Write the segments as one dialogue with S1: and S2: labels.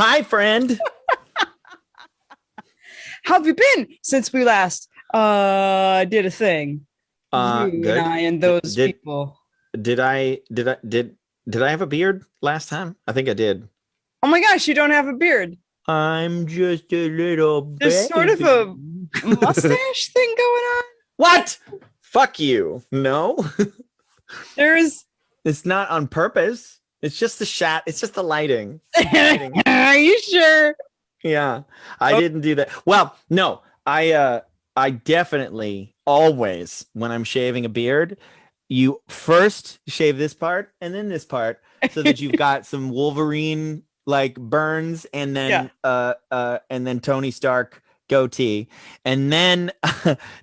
S1: Hi, friend.
S2: How have you been since we last did a thing? You
S1: Good.
S2: and I and those people.
S1: Did I have a beard last time? I think I did.
S2: Oh my gosh, you don't have a beard.
S1: I'm just a little
S2: There's
S1: baby.
S2: sort of a mustache thing going on.
S1: What? Fuck you. No.
S2: There's
S1: It's not on purpose. It's just the shot. It's just the lighting.
S2: Are you sure?
S1: Yeah. I didn't do that. Well, no. I definitely always, when I'm shaving a beard, you first shave this part and then this part so that you've got some Wolverine like burns and then Tony Stark goatee, and then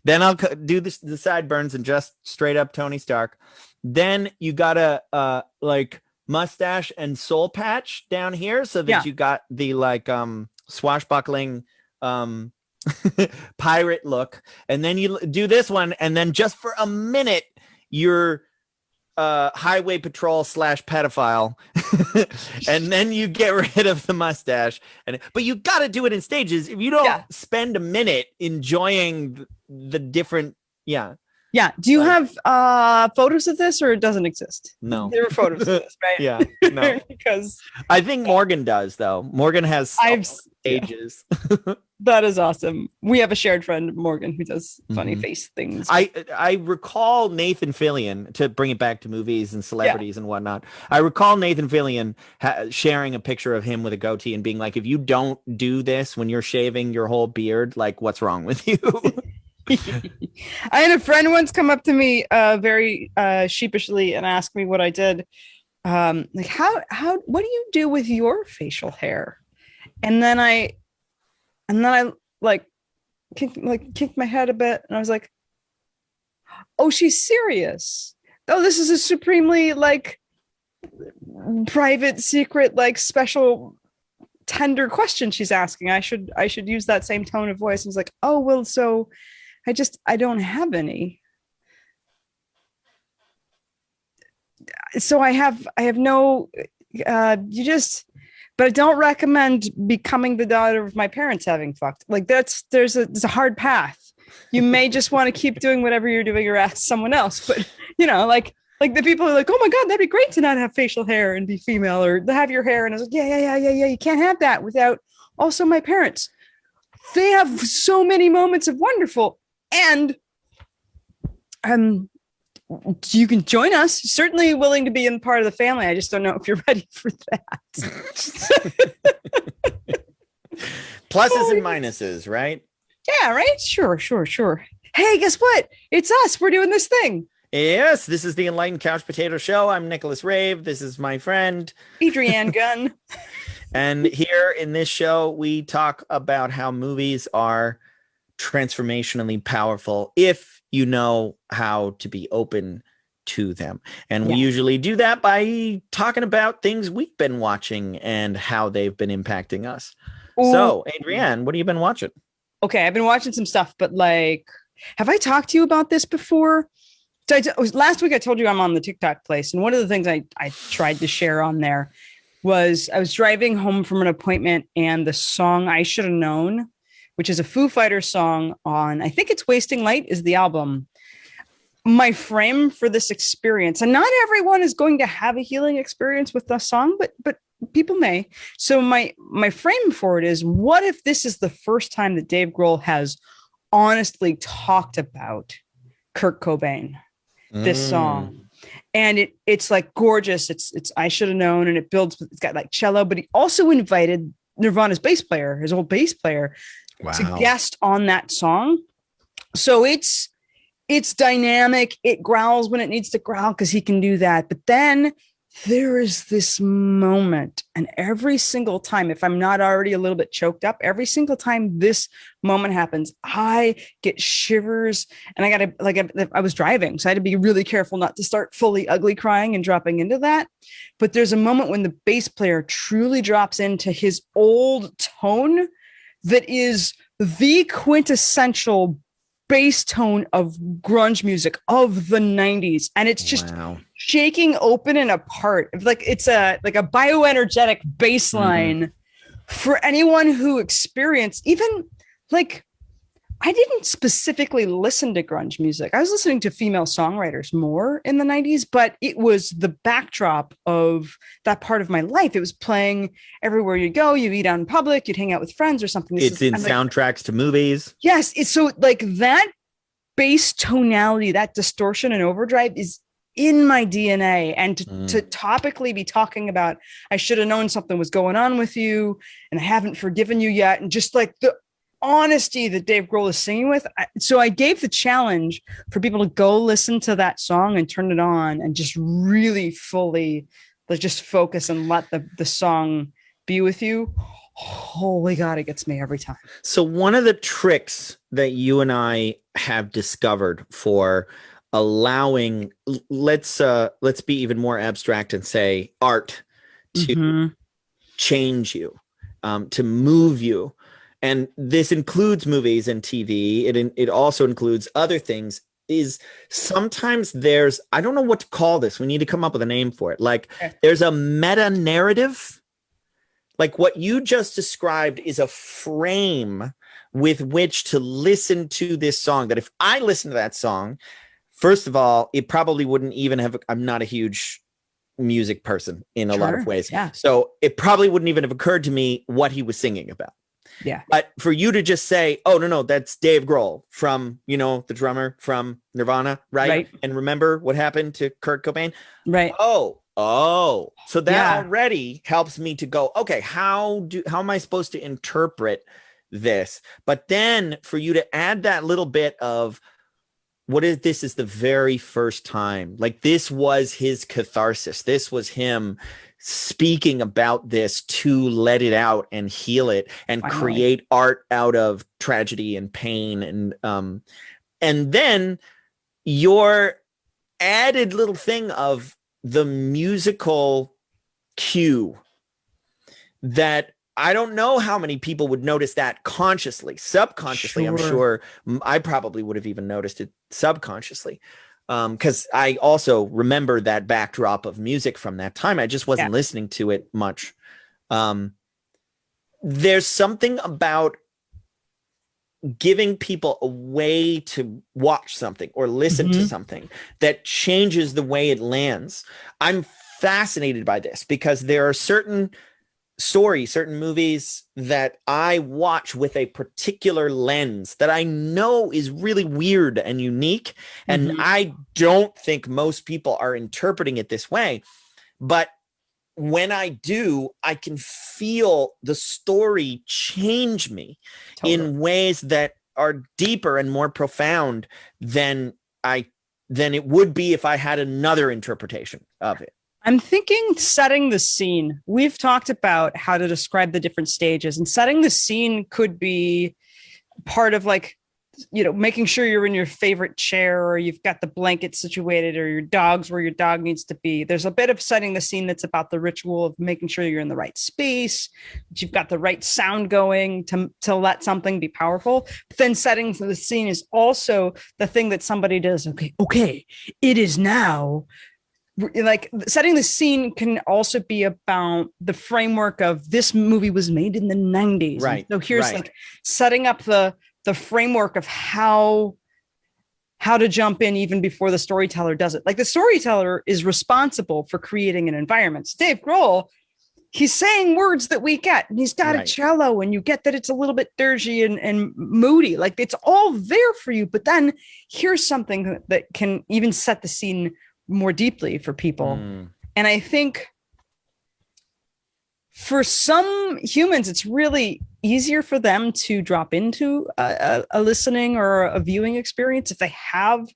S1: then I'll do the sideburns and just straight up Tony Stark. Then you gotta like mustache and soul patch down here so that you got the like swashbuckling pirate look, and then you do this one, and then just for a minute you're highway patrol / pedophile, and then you get rid of the mustache. But you got to do it in stages. If you don't spend a minute enjoying the different,
S2: do you have photos of this, or it doesn't exist?
S1: No,
S2: there are photos of this, right?
S1: Yeah, no.
S2: Because
S1: I think Morgan does, though. Morgan has ages.
S2: That is awesome. We have a shared friend, Morgan, who does funny face things.
S1: I recall Nathan Fillion, to bring it back to movies and celebrities and whatnot. I recall Nathan Fillion sharing a picture of him with a goatee and being like, if you don't do this when you're shaving your whole beard, like, what's wrong with you?
S2: I had a friend once come up to me very sheepishly and ask me what I did. Like, how what do you do with your facial hair? And then I like kicked my head a bit, and I was like, oh, she's serious. Oh, this is a supremely like private, secret, like special, tender question she's asking. I should use that same tone of voice. I was like, oh, well, so I don't have any. So I have no, but I don't recommend becoming the daughter of my parents having fucked. Like there's a hard path. You may just want to keep doing whatever you're doing or ask someone else. But like the people are like, oh my God, that'd be great to not have facial hair and be female, or to have your hair. And I was like, yeah. You can't have that without also my parents. They have so many moments of wonderful, and you can join us. Certainly willing to be in part of the family. I just don't know if you're ready for that.
S1: Pluses and minuses, right?
S2: Yeah, right? Sure. Hey, guess what? It's us. We're doing this thing.
S1: Yes, this is the Enlightened Couch Potato Show. I'm Nicholas Rave. This is my friend
S2: Adrianne Gunn.
S1: And here in this show, we talk about how movies are transformationally powerful if you know how to be open to them. And we usually do that by talking about things we've been watching and how they've been impacting us. Ooh. So, Adrianne, what have you been watching?
S2: Okay, I've been watching some stuff, but like, have I talked to you about this before? So last week I told you I'm on the TikTok place, and one of the things I tried to share on there was I was driving home from an appointment, and the song I Should Have Known, which is a Foo Fighters song on, I think it's Wasting Light is the album. My frame for this experience, and not everyone is going to have a healing experience with the song, but people may. So my frame for it is, what if this is the first time that Dave Grohl has honestly talked about Kurt Cobain, this song? And it's like gorgeous. It's I Should Have Known, and it's got like cello, but he also invited Nirvana's bass player, his old bass player, to guest on that song. So it's dynamic. It growls when it needs to growl because he can do that. But then there is this moment, and every single time, if I'm not already a little bit choked up, every single time this moment happens, I get shivers, and I was driving, so I had to be really careful not to start fully ugly crying and dropping into that. But there's a moment when the bass player truly drops into his old tone that is the quintessential bass tone of grunge music of the 90s, and it's just shaking open and apart. Like it's a bioenergetic bass line for anyone who experienced, even like, I didn't specifically listen to grunge music. I was listening to female songwriters more in the 90s, but it was the backdrop of that part of my life. It was playing everywhere you go. You eat out in public, you'd hang out with friends or something.
S1: It's in soundtracks to movies.
S2: Yes. It's so like that bass tonality, that distortion and overdrive is in my DNA. And to topically be talking about, I should have known something was going on with you and I haven't forgiven you yet. And just like the honesty that Dave Grohl is singing with. So I gave the challenge for people to go listen to that song and turn it on and just really fully just focus and let the song be with you. Holy God, it gets me every time.
S1: So one of the tricks that you and I have discovered for allowing, let's be even more abstract and say art to change you, to move you. And this includes movies and TV. It also includes other things. Is sometimes there's, I don't know what to call this. We need to come up with a name for it. Like there's a meta narrative. Like what you just described is a frame with which to listen to this song. That if I listen to that song, first of all, it probably wouldn't even have, I'm not a huge music person in a lot of ways.
S2: Yeah.
S1: So it probably wouldn't even have occurred to me what he was singing about.
S2: Yeah.
S1: But for you to just say, oh, no, that's Dave Grohl from, the drummer from Nirvana, right? And remember what happened to Kurt Cobain?
S2: Right.
S1: Oh. So that already helps me to go, okay, how am I supposed to interpret this? But then for you to add that little bit of this is the very first time, like this was his catharsis. This was him speaking about this to let it out and heal it and create art out of tragedy and pain. And then your added little thing of the musical cue that I don't know how many people would notice that consciously. Subconsciously, I'm sure I probably would have even noticed it subconsciously. Because I also remember that backdrop of music from that time. I just wasn't listening to it much. There's something about giving people a way to watch something or listen to something that changes the way it lands. I'm fascinated by this because there are certain stories, certain movies that I watch with a particular lens that I know is really weird and unique. And I don't think most people are interpreting it this way. But when I do, I can feel the story change me in ways that are deeper and more profound than it would be if I had another interpretation of it.
S2: I'm thinking setting the scene. We've talked about how to describe the different stages, and setting the scene could be part of making sure you're in your favorite chair or you've got the blanket situated or your dog's where your dog needs to be. There's a bit of setting the scene that's about the ritual of making sure you're in the right space, that you've got the right sound going to let something be powerful. But then setting the scene is also the thing that somebody does. Okay, it is now. Like setting the scene can also be about the framework of this movie was made in the 90s.
S1: Right.
S2: And so here's like setting up the framework of how to jump in even before the storyteller does it. Like the storyteller is responsible for creating an environment. So Dave Grohl, he's saying words that we get, and he's got a cello, and you get that it's a little bit dirgy and moody. Like it's all there for you. But then here's something that can even set the scene more deeply for people. And I think for some humans, it's really easier for them to drop into a listening or a viewing experience if they have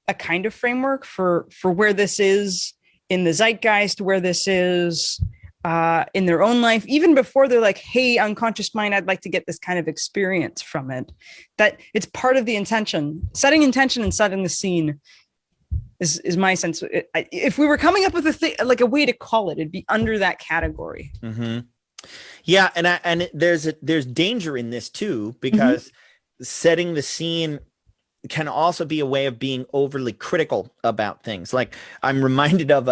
S2: a kind of framework for where this is in the zeitgeist, where this is in their own life, even before they're like, hey, unconscious mind, I'd like to get this kind of experience from it. That it's part of the intention. Setting intention and setting the scene is my sense. If we were coming up with a way to call it, it'd be under that category.
S1: Yeah, and there's danger in this too, because setting the scene can also be a way of being overly critical about things. Like I'm reminded of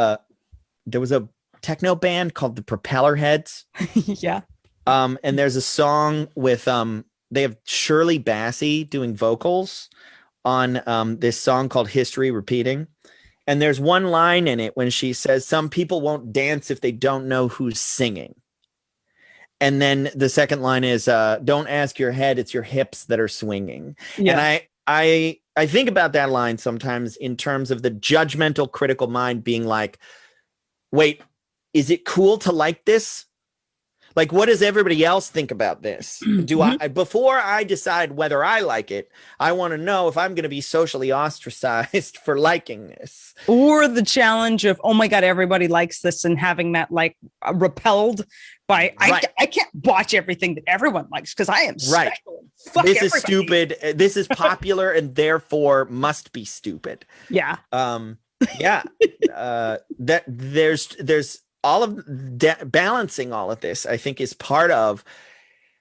S1: there was a techno band called the Propeller Heads.
S2: Yeah.
S1: And there's a song with they have Shirley Bassey doing vocals on this song called History Repeating. And there's one line in it when she says, some people won't dance if they don't know who's singing. And then the second line is, don't ask your head, it's your hips that are swinging.
S2: Yeah.
S1: And I think about that line sometimes in terms of the judgmental, critical mind being like, wait, is it cool to like this? Like, what does everybody else think about this? Do I, before I decide whether I like it, I want to know if I'm going to be socially ostracized for liking this.
S2: Or the challenge of, oh my God, everybody likes this, and having that like repelled by,
S1: Right.
S2: I can't watch everything that everyone likes because I am
S1: Right.
S2: special. Fuck
S1: This
S2: everybody.
S1: is stupid. This is popular and therefore must be stupid.
S2: Yeah.
S1: Yeah. That there's all of balancing all of this, I think, is part of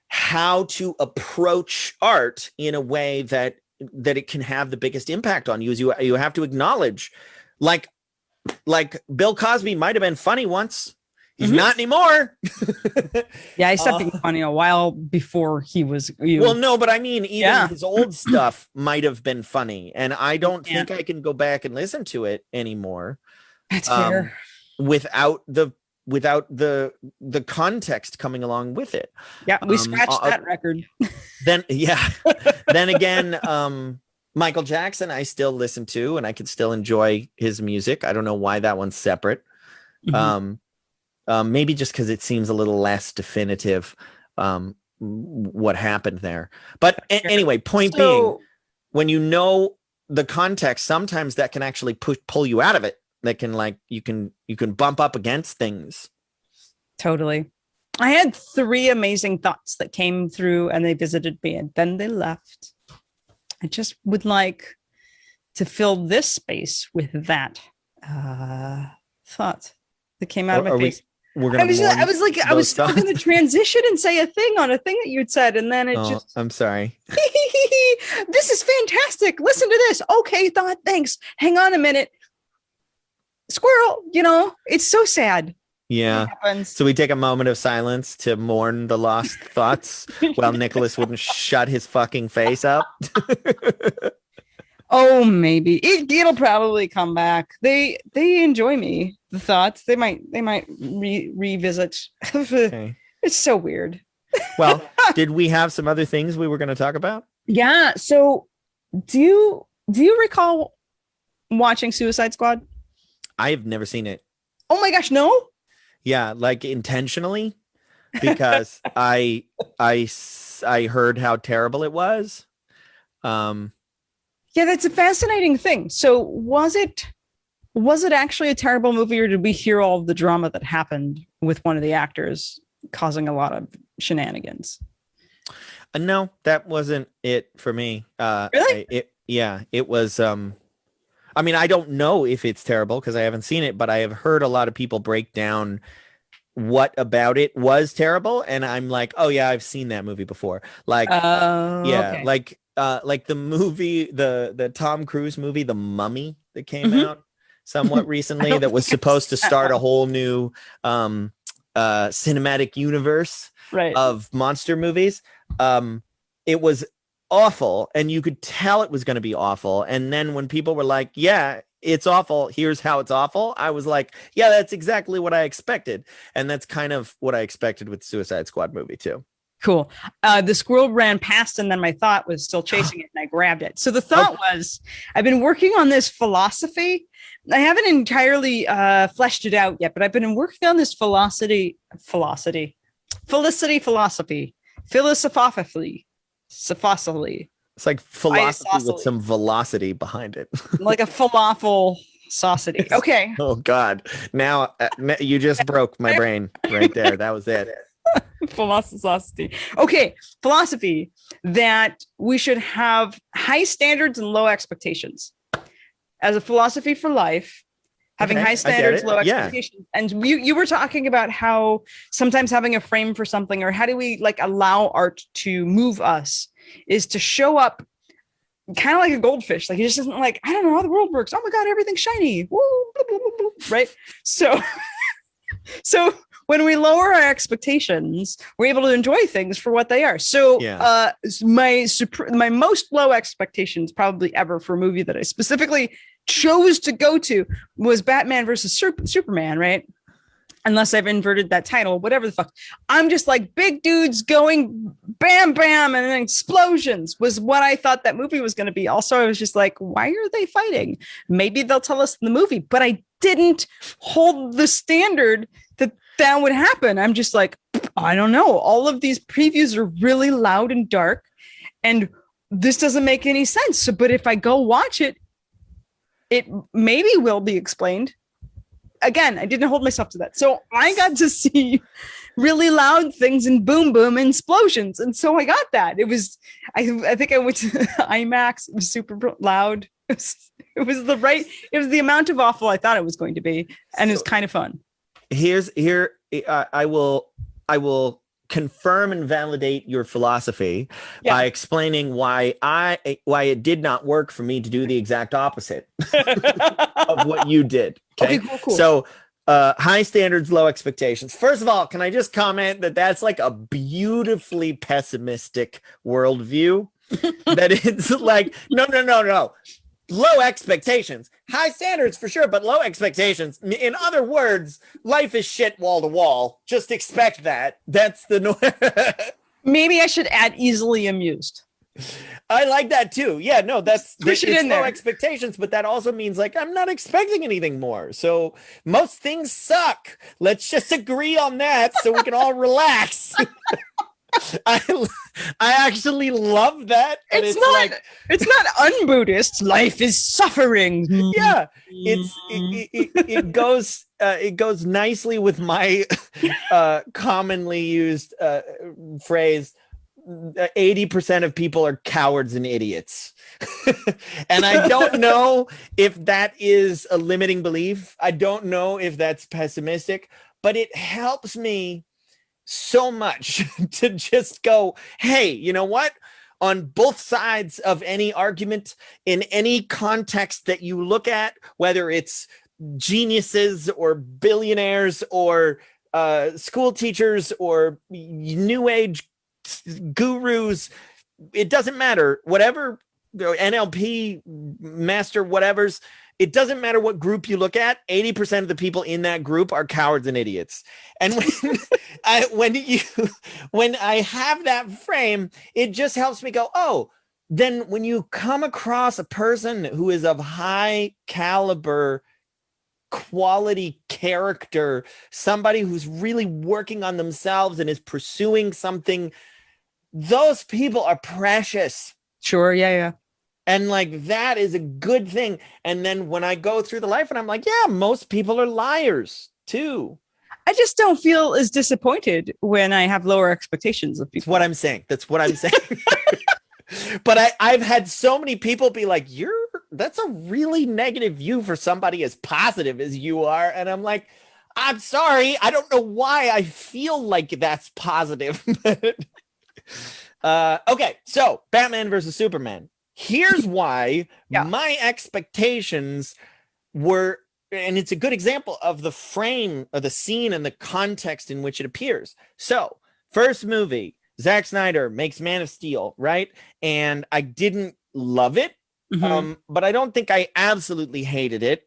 S1: how to approach art in a way that it can have the biggest impact on you. Is you have to acknowledge, like Bill Cosby might have been funny once. He's not anymore.
S2: Yeah, I stopped being funny a while before he was.
S1: Well, no, but I mean, even his old stuff might have been funny, and I don't think I can go back and listen to it anymore.
S2: That's fair.
S1: Without the context coming along with it.
S2: Yeah, we scratched that record.
S1: Then again, Michael Jackson I still listen to, and I can still enjoy his music. I don't know why that one's separate. Maybe just because it seems a little less definitive what happened there. But anyway, point being, when you know the context, sometimes that can actually pull you out of it. That can, like, you can bump up against things.
S2: Totally. I had 3 amazing thoughts that came through, and they visited me and then they left. I just would like to fill this space with that thought that came out of my face. I was going to transition and say a thing on a thing that you'd said, and then I'm
S1: sorry.
S2: This is fantastic. Listen to this. Okay, thought. Thanks. Hang on a minute. Squirrel, it's so sad.
S1: Yeah. So we take a moment of silence to mourn the lost thoughts while Nicholas wouldn't shut his fucking face up.
S2: Oh, maybe it'll probably come back. They enjoy me. The thoughts they might revisit. Okay. It's so weird.
S1: Well, did we have some other things we were going to talk about?
S2: Yeah. So do you recall watching Suicide Squad?
S1: I have never seen it.
S2: Oh my gosh, no?
S1: Yeah, like intentionally, because I heard how terrible it was.
S2: Yeah, that's a fascinating thing. So was it actually a terrible movie, or did we hear all of the drama that happened with one of the actors causing a lot of shenanigans?
S1: No, that wasn't it for me.
S2: Really?
S1: It was. I mean, I don't know if it's terrible because I haven't seen it, but I have heard a lot of people break down what about it was terrible, and I'm like, oh yeah, I've seen that movie before. Like,
S2: okay.
S1: like the movie, the Tom Cruise movie, The Mummy, that came out somewhat recently, that was supposed to start a whole new cinematic universe of monster movies. It was awful, and you could tell it was going to be awful. And then when people were like, yeah, it's awful, here's how it's awful, I was like, yeah, that's exactly what I expected. And that's kind of what I expected with Suicide Squad movie too.
S2: Cool. The squirrel ran past, and then my thought was still chasing it, and I grabbed it. So the thought was, I've been working on this philosophy. I haven't entirely fleshed it out yet, but I've been working on this philosophically,
S1: It's like philosophy with some velocity behind it.
S2: Like a falafel sausage. Okay.
S1: Oh God. Now you just broke my brain right there. That was it.
S2: Philosophy. Okay. Philosophy that we should have high standards and low expectations. As a philosophy for life, having high standards, low expectations. Yeah. And you were talking about how sometimes having a frame for something, or how do we like allow art to move us, is to show up kind of like a goldfish. Like, it just isn't like, I don't know how the world works. Oh my God, everything's shiny. Woo, blah, blah, blah, blah. Right. So when we lower our expectations, we're able to enjoy things for what they are. So my most low expectations probably ever for a movie that I specifically chose to go to was Batman versus Superman, right? Unless I've inverted that title, whatever the fuck. I'm just like big dudes going bam, bam, and then explosions was what I thought that movie was going to be. Also, I was just like, why are they fighting? Maybe they'll tell us in the movie, but I didn't hold the standard that would happen. I'm just like, I don't know. All of these previews are really loud and dark, and this doesn't make any sense. So, but if I go watch it, it maybe will be explained. Again, I didn't hold myself to that. So I got to see really loud things and boom, boom, and explosions. And so I got that. It was, I think I went to IMAX. It was super loud. It was the amount of awful I thought it was going to be. And it was kind of fun.
S1: I will confirm and validate your philosophy by explaining why it did not work for me to do the exact opposite of what you did. Okay, cool. So high standards, low expectations. First of all, can I just comment that that's like a beautifully pessimistic worldview? That it's like, no. Low expectations, high standards for sure, but low expectations. In other words, life is shit wall to wall. Just expect that. That's the
S2: Maybe I should add easily amused.
S1: I like that too. Yeah, no, that's
S2: push it in
S1: low
S2: there.
S1: Expectations, but that also means like I'm not expecting anything more. So most things suck. Let's just agree on that so we can all relax. I actually love that. And
S2: it's not un-Buddhist. Life is suffering.
S1: Yeah, it goes nicely with my commonly used phrase. 80% of people are cowards and idiots. And I don't know if that is a limiting belief. I don't know if that's pessimistic, but it helps me so much to just go, hey, you know what? On both sides of any argument, in any context that you look at, whether it's geniuses or billionaires or school teachers or new age gurus, it doesn't matter. Whatever NLP master, whatever's, it doesn't matter what group you look at. 80% of the people in that group are cowards and idiots. And when I have that frame, it just helps me go, oh, then when you come across a person who is of high caliber, quality character, somebody who's really working on themselves and is pursuing something, those people are precious.
S2: Sure. Yeah.
S1: And like, that is a good thing. And then when I go through the life and I'm like, yeah, most people are liars too.
S2: I just don't feel as disappointed when I have lower expectations of people.
S1: That's what I'm saying. But I've had so many people be like, that's a really negative view for somebody as positive as you are. And I'm like, I'm sorry. I don't know why I feel like that's positive. Okay. So Batman versus Superman. Here's why my expectations were, and it's a good example of the frame of the scene and the context in which it appears. So first movie, Zack Snyder makes Man of Steel, right? And I didn't love it, but I don't think I absolutely hated it,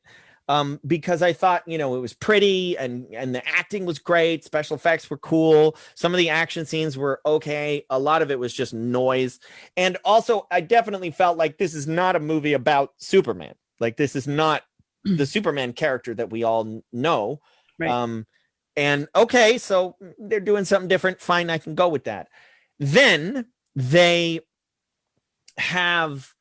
S1: because I thought, it was pretty and the acting was great. Special effects were cool. Some of the action scenes were okay. A lot of it was just noise. And also, I definitely felt like this is not a movie about Superman. Like, this is not the Superman character that we all know. Right. And okay, so they're doing something different. Fine, I can go with that. Then they have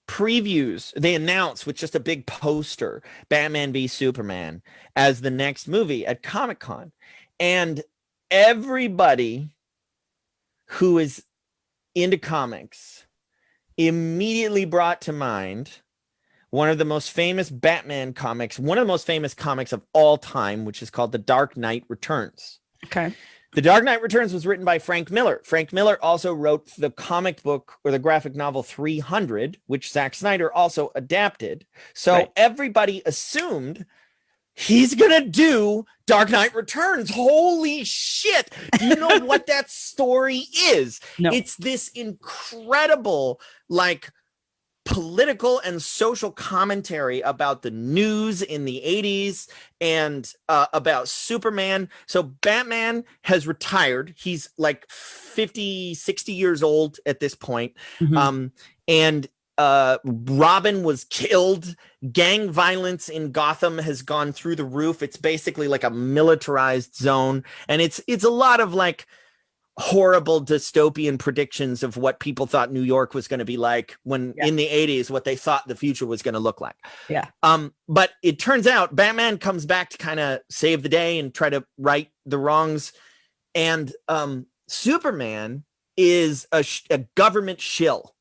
S1: previews. They announce with just a big poster, Batman v Superman as the next movie at Comic-Con. And everybody who is into comics immediately brought to mind one of the most famous Batman comics, one of the most famous comics of all time, which is called The Dark Knight Returns.
S2: Okay.
S1: The Dark Knight Returns was written by Frank Miller. Frank Miller also wrote the comic book or the graphic novel 300, which Zack Snyder also adapted. So everybody assumed he's gonna do Dark Knight Returns. Holy shit. Do you know what that story is?
S2: No.
S1: It's this incredible, like, political and social commentary about the news in the 80s and about Superman. So Batman has retired. He's like 50, 60 years old at this point. And Robin was killed. Gang violence in Gotham has gone through the roof. It's basically like a militarized zone. And it's a lot of like horrible dystopian predictions of what people thought New York was going to be like when in the 80s, what they thought the future was going to look like.
S2: Yeah.
S1: But it turns out Batman comes back to kind of save the day and try to right the wrongs. And Superman is a government shill.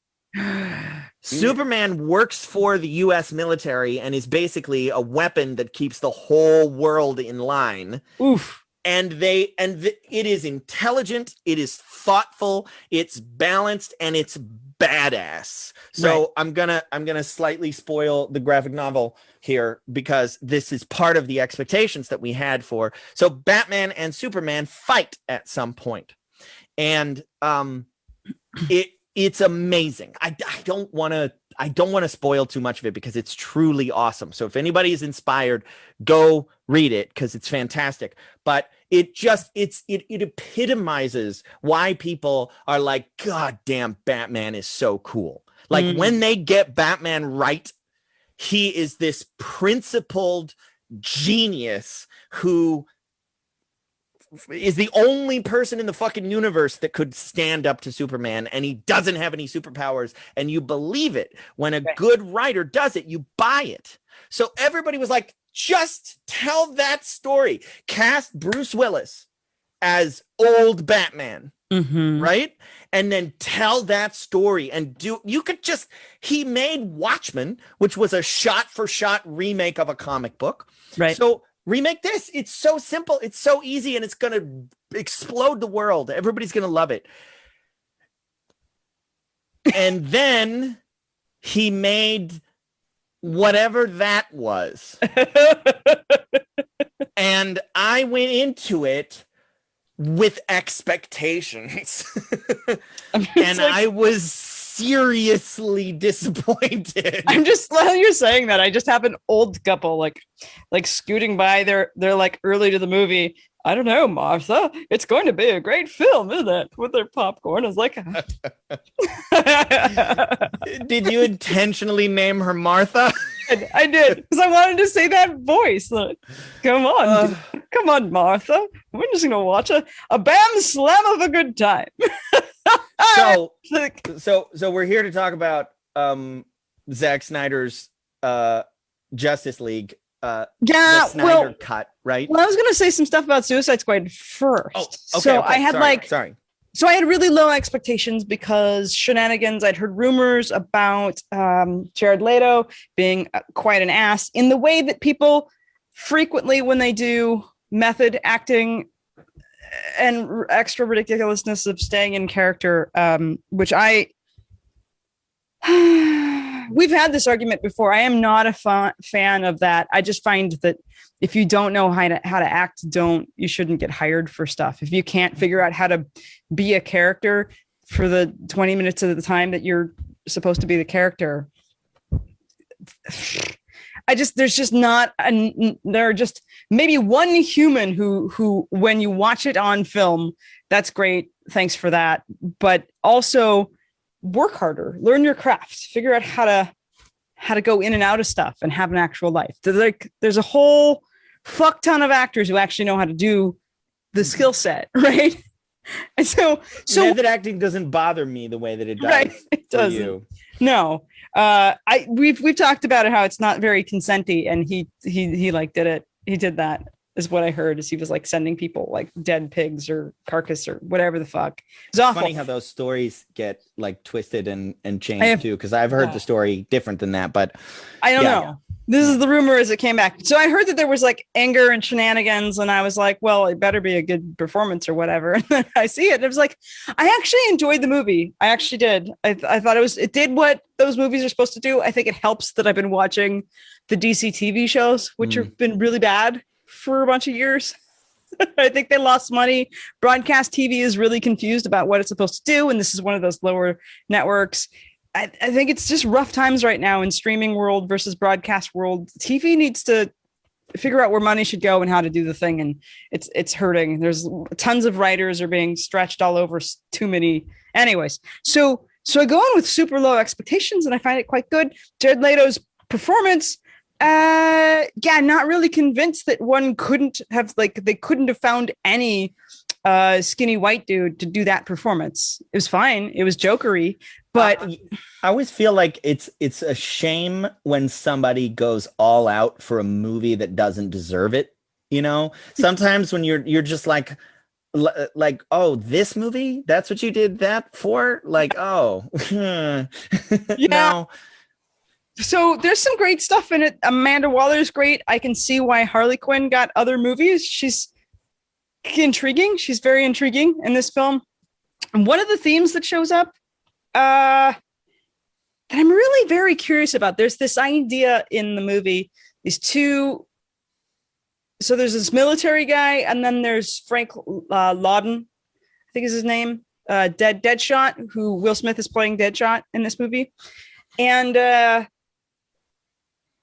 S1: Superman works for the US military and is basically a weapon that keeps the whole world in line.
S2: Oof.
S1: And it is intelligent, it is thoughtful, it's balanced, and it's badass. So I'm gonna slightly spoil the graphic novel here because this is part of the expectations that we had for. So Batman and Superman fight at some point, and it's amazing. I don't want to spoil too much of it because it's truly awesome. So if anybody is inspired, go read it because it's fantastic. But it epitomizes why people are like, God damn, Batman is so cool. Like when they get Batman right, he is this principled genius who is the only person in the fucking universe that could stand up to Superman, and he doesn't have any superpowers, and you believe it. When a good writer does it, you buy it. So everybody was like, just tell that story. Cast Bruce Willis as old Batman, right? And then tell that story and he made Watchmen, which was a shot-for-shot remake of a comic book.
S2: Right.
S1: So remake this. It's so simple. It's so easy, and it's going to explode the world. Everybody's going to love it. And then he made whatever that was. And I went into it with expectations. And I was seriously disappointed.
S2: I'm just, while you're saying that, I just have an old couple like scooting by. They're like early to the movie. I don't know, Martha. It's going to be a great film, isn't it? With their popcorn. I was like,
S1: did you intentionally name her Martha?
S2: I did, because I wanted to say that voice. Like, come on, Martha. We're just gonna watch a bam slam of a good time.
S1: So we're here to talk about Zack Snyder's Justice League. The Snyder cut, right?
S2: Well, I was gonna say some stuff about Suicide Squad first.
S1: Oh, okay,
S2: so
S1: okay.
S2: I had So I had really low expectations because shenanigans. I'd heard rumors about Jared Leto being quite an ass in the way that people frequently, when they do method acting and extra ridiculousness of staying in character, which we've had this argument before. I am not a fan of that. I just find that if you don't know how to act, you shouldn't get hired for stuff. If you can't figure out how to be a character for the 20 minutes of the time that you're supposed to be the character, there are just maybe one human who when you watch it on film, that's great. Thanks for that. But also work harder, learn your craft, figure out how to go in and out of stuff and have an actual life. There's a whole fuck ton of actors who actually know how to do the skill set, right? And so
S1: method acting doesn't bother me the way that it does.
S2: Right, it doesn't. You. No, we've talked about it, how it's not very consenty, and he like did it. He did that, is what I heard. Is he was like sending people like dead pigs or carcass or whatever the fuck. It's awful.
S1: Funny how those stories get like twisted and changed too, because I've heard the story different than that, but
S2: I don't know. This is the rumor as it came back. So I heard that there was like anger and shenanigans, and I was like, well, it better be a good performance or whatever. And then I see it, and it was like, I actually enjoyed the movie. I actually did. I thought it did what those movies are supposed to do. I think it helps that I've been watching the DC TV shows, which have been really bad for a bunch of years. I think they lost money. Broadcast TV is really confused about what it's supposed to do, and this is one of those lower networks. I think it's just rough times right now in streaming world versus broadcast world. TV needs to figure out where money should go and how to do the thing, and it's hurting. There's tons of writers are being stretched all over, too many. Anyways, so I go on with super low expectations, and I find it quite good. Jared Leto's performance, not really convinced that they couldn't have found any skinny white dude to do that performance. It was fine. It was jokery, but
S1: I always feel like it's a shame when somebody goes all out for a movie that doesn't deserve it. You know, sometimes when you're just like, oh, this movie, that's what you did that for? Like, oh,
S2: yeah.
S1: No.
S2: So there's some great stuff in it. Amanda Waller's great. I can see why Harley Quinn got other movies. She's intriguing. She's very intriguing in this film. And one of the themes that shows up that I'm really very curious about, there's this idea in the movie, these two. So there's this military guy, and then there's Frank Lawden, I think is his name, Deadshot, who Will Smith is playing Deadshot in this movie. And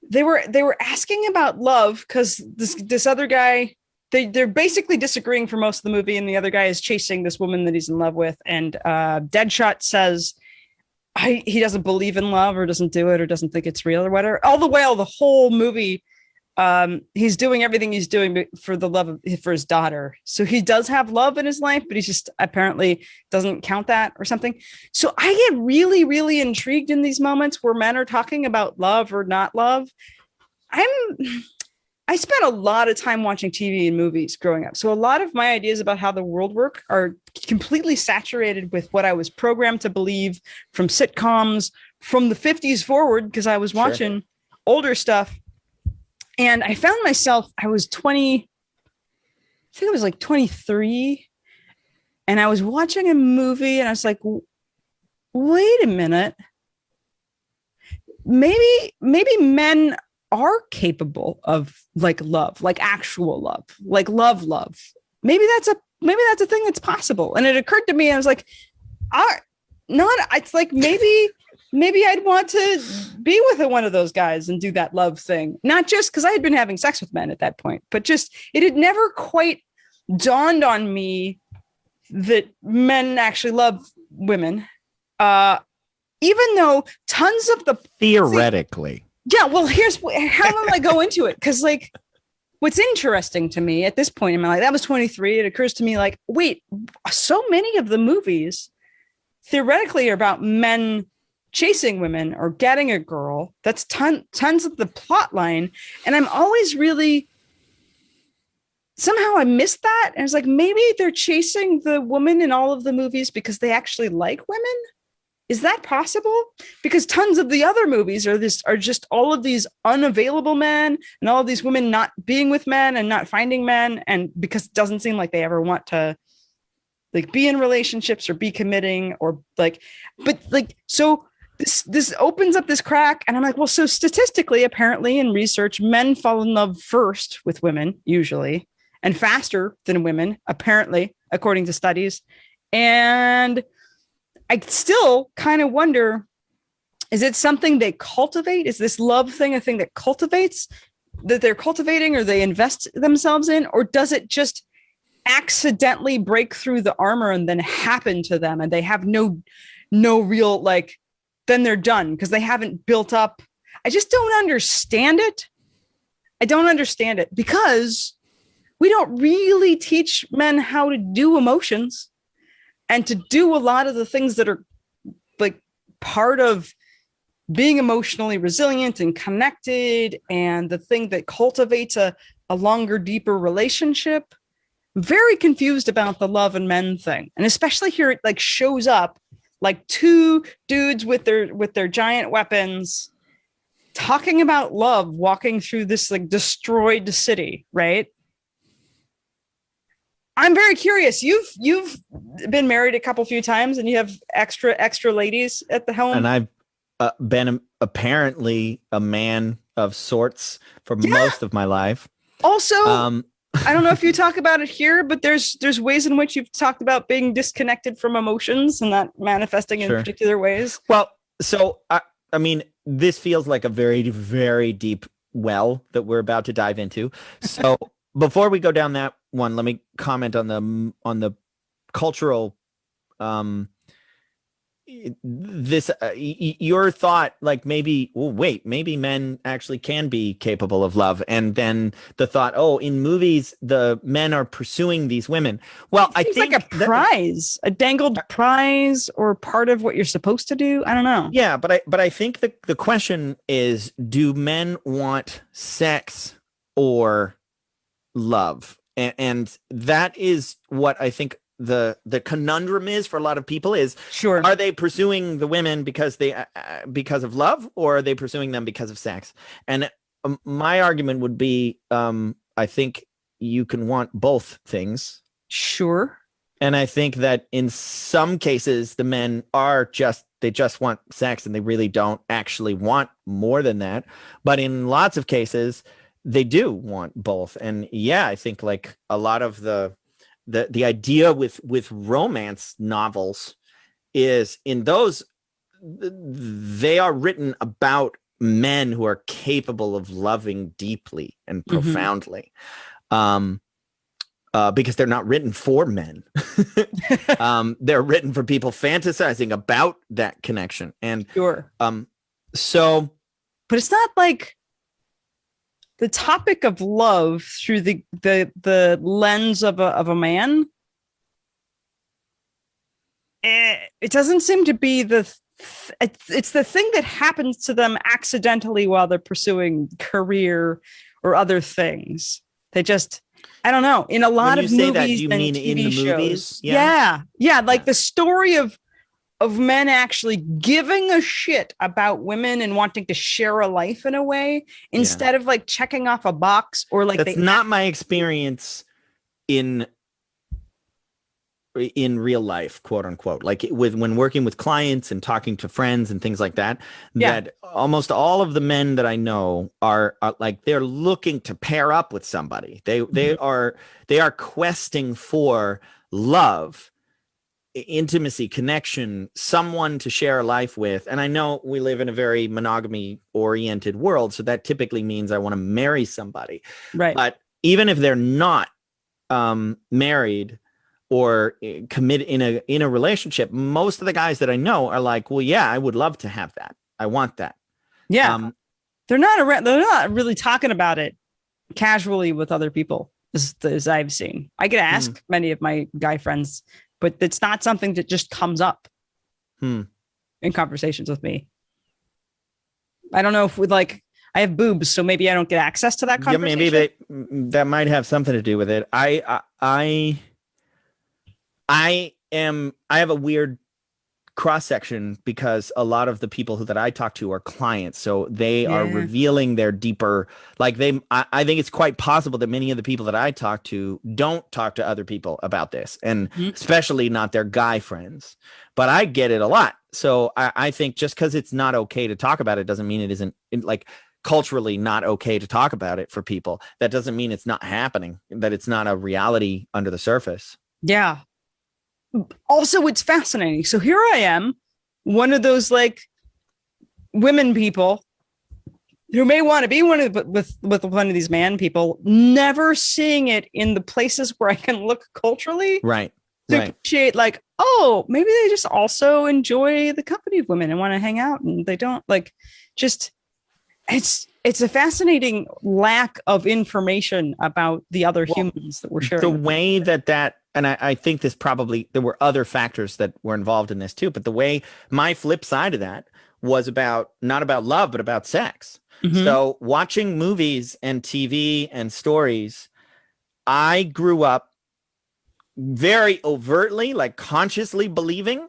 S2: they were asking about love because this other guy, they're basically disagreeing for most of the movie, and the other guy is chasing this woman that he's in love with, and Deadshot says he doesn't believe in love or doesn't do it or doesn't think it's real or whatever. All the whole movie, he's doing everything he's doing for the love for his daughter. So he does have love in his life, but he's just apparently doesn't count that or something. So I get really, really intrigued in these moments where men are talking about love or not love. I spent a lot of time watching TV and movies growing up. So a lot of my ideas about how the world works are completely saturated with what I was programmed to believe from sitcoms from the 50s forward, because I was watching older stuff. And I found myself, I was 20, I think I was like 23. And I was watching a movie and I was like, wait a minute. Maybe men are capable of like love, like actual love, like love. Maybe that's a thing that's possible. And it occurred to me, I was like, it's like maybe I'd want to be with one of those guys and do that love thing. Not just because I had been having sex with men at that point, but just it had never quite dawned on me that men actually love women. Even though tons of the
S1: theoretically.
S2: Yeah, well, here's how am I go into it? Because like, what's interesting to me at this point in my life, that was 23. It occurs to me like, wait, so many of the movies theoretically are about men chasing women or getting a girl. That's tons of the plot line. And I'm always really, somehow I missed that. And it's like, maybe they're chasing the woman in all of the movies because they actually like women. Is that possible? Because tons of the other movies are just all of these unavailable men and all of these women not being with men and not finding men. And because it doesn't seem like they ever want to like be in relationships or be committing or like, but like, so this opens up this crack. And I'm like, well, so statistically, apparently in research, men fall in love first with women usually and faster than women, apparently, according to studies. And I still kind of wonder, is it something they cultivate? Is this love thing a thing that cultivates, that they're cultivating or they invest themselves in? Or does it just accidentally break through the armor and then happen to them and they have no real, like, then they're done because they haven't built up. I just don't understand it. I don't understand it because we don't really teach men how to do emotions and to do a lot of the things that are like part of being emotionally resilient and connected and the thing that cultivates a longer, deeper relationship. I'm very confused about the love and men thing. And especially here, it like shows up like two dudes with their giant weapons talking about love, walking through this like destroyed city, right? I'm very curious. You've been married a few times, and you have extra ladies at the helm.
S1: And I've been apparently a man of sorts for
S2: Yeah.
S1: most of my life.
S2: Also, I don't know if you talk about it here, but there's ways in which you've talked about being disconnected from emotions and not manifesting in particular ways.
S1: Well, so I mean, this feels like a very, very deep well that we're about to dive into. So before we go down that one, let me comment on the cultural this your thought, like maybe maybe men actually can be capable of love, and then the thought, oh, in movies the men are pursuing these women. Well, I think
S2: like a prize, a dangled prize, or part of what you're supposed to do. I don't know.
S1: Yeah, but I think the question is, do men want sex or love? And that is what I think the conundrum is for a lot of people is, are they pursuing the women because of love, or are they pursuing them because of sex? And my argument would be, I think you can want both things.
S2: Sure.
S1: And I think that in some cases the men are they just want sex and they really don't actually want more than that. But in lots of cases they do want both. And yeah, I think like a lot of the idea with romance novels is, in those, they are written about men who are capable of loving deeply and profoundly, because they're not written for men. They're written for people fantasizing about that connection. And so,
S2: but it's not like the topic of love through the lens of a man. It doesn't seem to be it's the thing that happens to them accidentally while they're pursuing career or other things. They just, I don't know. In a lot of movies, that, you mean TV in the shows, movies? Yeah. Like the story of men actually giving a shit about women and wanting to share a life in a way, instead of like checking off a box, or like
S1: that's not my experience in real life, quote unquote, like when working with clients and talking to friends and things like that, that almost all of the men that I know are like, they're looking to pair up with somebody. They are questing for love, intimacy, connection, someone to share a life with. And I know we live in a very monogamy oriented world, so that typically means I want to marry somebody, right? But even if they're not married or committed in a relationship, most of the guys that I know are like, well, yeah, I would love to have that. I want that.
S2: Yeah. They're not really talking about it casually with other people, as I've seen. I get asked many of my guy friends, but it's not something that just comes up in conversations with me. I don't know if I have boobs, so maybe I don't get access to that conversation.
S1: Yeah, maybe that might have something to do with it. I have a weird cross section, because a lot of the people that I talk to are clients, so they are revealing their deeper, like I think it's quite possible that many of the people that I talk to don't talk to other people about this, and especially not their guy friends. But I get it a lot. So I think just because it's not okay to talk about it doesn't mean it isn't, like, culturally not okay to talk about it for people. That doesn't mean it's not happening, that it's not a reality under the surface.
S2: Yeah. Also, it's fascinating. So here I am, one of those like women people who may want to be with one of these man people, never seeing it in the places where I can look culturally,
S1: right?
S2: To appreciate, like, oh, maybe they just also enjoy the company of women and want to hang out, and they don't like just. It's a fascinating lack of information about the other humans that we're sharing.
S1: The way that and I think this probably, there were other factors that were involved in this too, but the way, my flip side of that was not about love, but about sex. So watching movies and TV and stories, I grew up very overtly, like consciously believing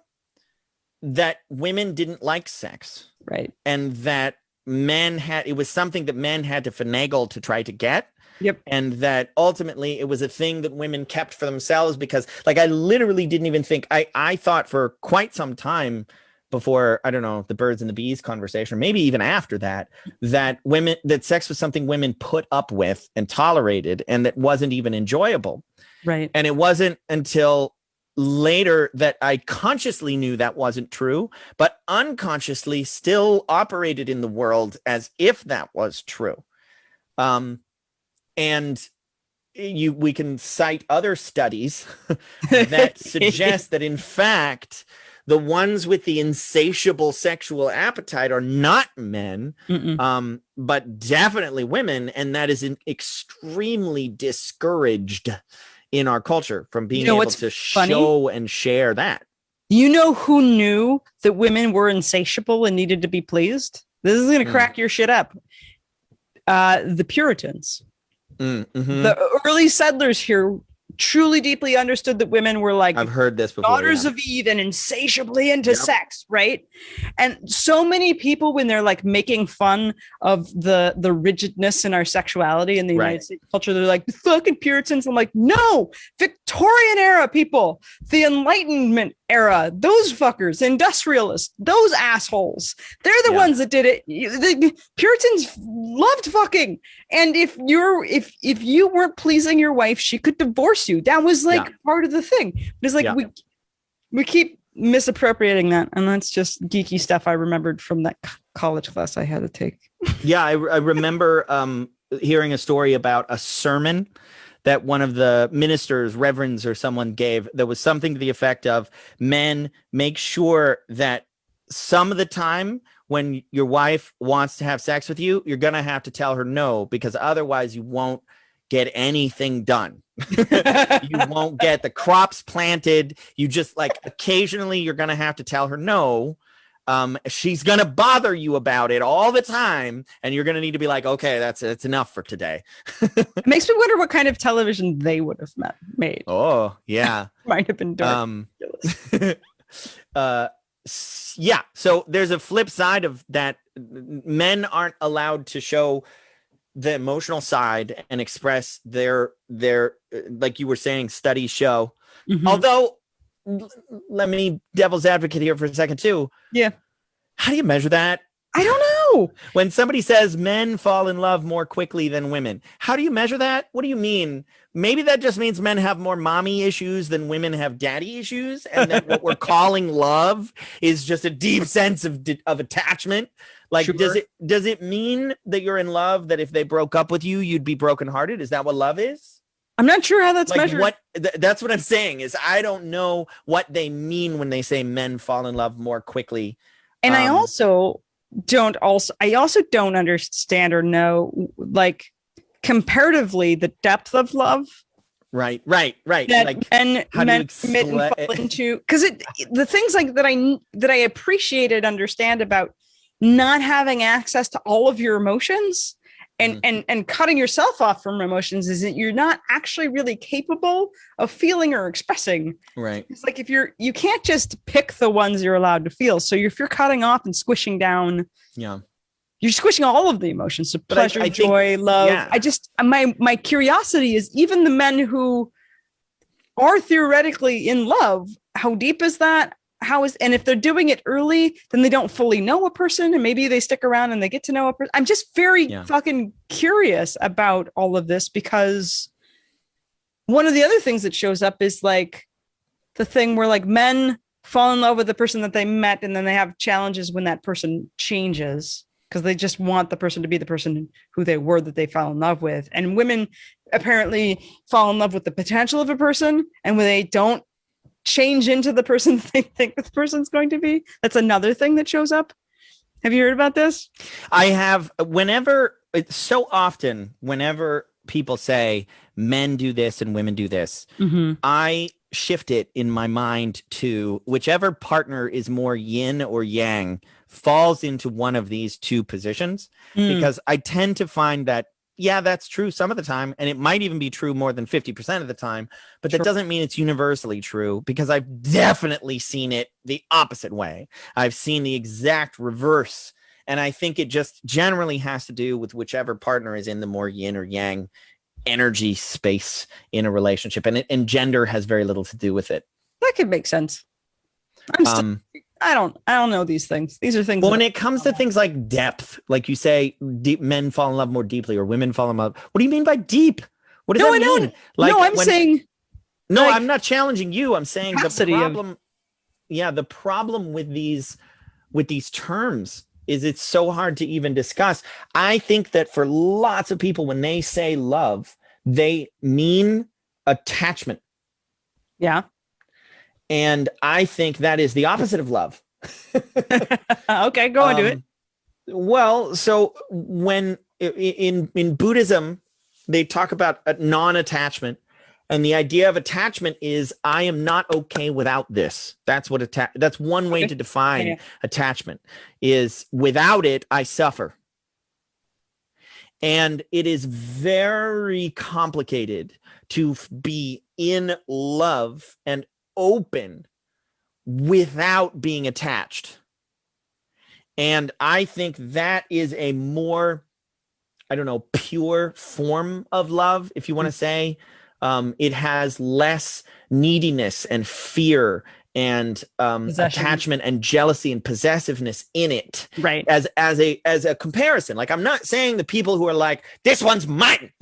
S1: that women didn't like sex.
S2: Right.
S1: And that it was something that men had to finagle to try to get.
S2: Yep.
S1: And that ultimately it was a thing that women kept for themselves because, like, I literally didn't even think, I thought for quite some time before, I don't know, the birds and the bees conversation, or maybe even after that, that sex was something women put up with and tolerated, and that wasn't even enjoyable.
S2: Right.
S1: And it wasn't until later that I consciously knew that wasn't true, but unconsciously still operated in the world as if that was true. And we can cite other studies that suggest that, in fact, the ones with the insatiable sexual appetite are not men, but definitely women. And that is extremely discouraged in our culture from being able to show and share that.
S2: You know who knew that women were insatiable and needed to be pleased? This is going to crack your shit up. The Puritans. The early settlers here truly deeply understood that women were like,
S1: I've heard this before,
S2: daughters of Eve and insatiably into sex, right? And so many people, when they're like making fun of the rigidness in our sexuality in the United States culture, they're like, fucking Puritans. I'm like, no, Victorian era people, the Enlightenment era, those fuckers, industrialists, those assholes, they're the ones that did it. The Puritans loved fucking, and if you weren't pleasing your wife, she could divorce you. That was like part of the thing. It's like we keep misappropriating that, and that's just geeky stuff I remembered from that college class I had to take.
S1: I remember hearing a story about a sermon that one of the ministers, reverends, or someone gave. There was something to the effect of, men, make sure that some of the time when your wife wants to have sex with you, you're going to have to tell her no, because otherwise you won't get anything done. You won't get the crops planted. You just, like, occasionally you're going to have to tell her no. She's going to bother you about it all the time, and you're going to need to be like, okay, that's enough for today.
S2: It makes me wonder what kind of television they would have made.
S1: Oh, yeah.
S2: Might have been dark.
S1: Yeah. So there's a flip side of that. Men aren't allowed to show the emotional side and express their, like you were saying, studies show. Although, let me devil's advocate here for a second too. Yeah. How do you measure that?
S2: I don't know.
S1: When somebody says men fall in love more quickly than women, how do you measure that? What do you mean? Maybe that just means men have more mommy issues than women have daddy issues, and that what we're calling love is just a deep sense of attachment. Like, sure. Does it mean that you're in love, that if they broke up with you, you'd be brokenhearted? Is that what love is?
S2: I'm not sure how that's measured.
S1: That's what I'm saying, is I don't know what they mean when they say men fall in love more quickly.
S2: And I also don't understand or know, like, comparatively, the depth of love.
S1: Right.
S2: That
S1: like,
S2: men fall into, because the things like that I appreciate and understand about not having access to all of your emotions and cutting yourself off from emotions is that you're not actually really capable of feeling or expressing.
S1: Right.
S2: It's like, you can't just pick the ones you're allowed to feel. So if you're cutting off and squishing down, you're squishing all of the emotions. So pleasure, joy, love. Yeah. I just, my curiosity is, even the men who are theoretically in love, how deep is that? And if they're doing it early, then they don't fully know a person, and maybe they stick around and they get to know a person. I'm just very fucking curious about all of this, because one of the other things that shows up is like the thing where, like, men fall in love with the person that they met, and then they have challenges when that person changes, because they just want the person to be the person who they were that they fell in love with. And women apparently fall in love with the potential of a person, and when they don't change into the person they think the person's going to be, that's another thing that shows up. Have you heard about this?
S1: I have. It's so often whenever people say men do this and women do this, I shift it in my mind to whichever partner is more yin or yang falls into one of these two positions, because I tend to find that, yeah, that's true some of the time, and it might even be true more than 50% of the time, but that doesn't mean it's universally true, because I've definitely seen it the opposite way. I've seen the exact reverse, And I think it just generally has to do with whichever partner is in the more yin or yang energy space in a relationship. And gender has very little to do with it.
S2: That could make sense. I don't know these things. These are things.
S1: Well, when it comes to things like depth, like you say, deep men fall in love more deeply, or women fall in love. What do you mean by deep? What does that mean?
S2: Like, no, I'm saying.
S1: No, like, I'm not challenging you. I'm saying the problem. The problem with these terms is it's so hard to even discuss. I think that for lots of people, when they say love, they mean attachment.
S2: Yeah.
S1: And I think that is the opposite of love.
S2: Okay, go into it.
S1: Well, so when in Buddhism, they talk about non-attachment, and the idea of attachment is I am not okay without this. That's what that's one way to define attachment, is without it, I suffer. And it is very complicated to be in love and open without being attached. And I think that is a more, I don't know, pure form of love, if you want to say. It has less neediness and fear and attachment and jealousy and possessiveness in it,
S2: right?
S1: As a comparison. Like, I'm not saying the people who are like, this one's mine,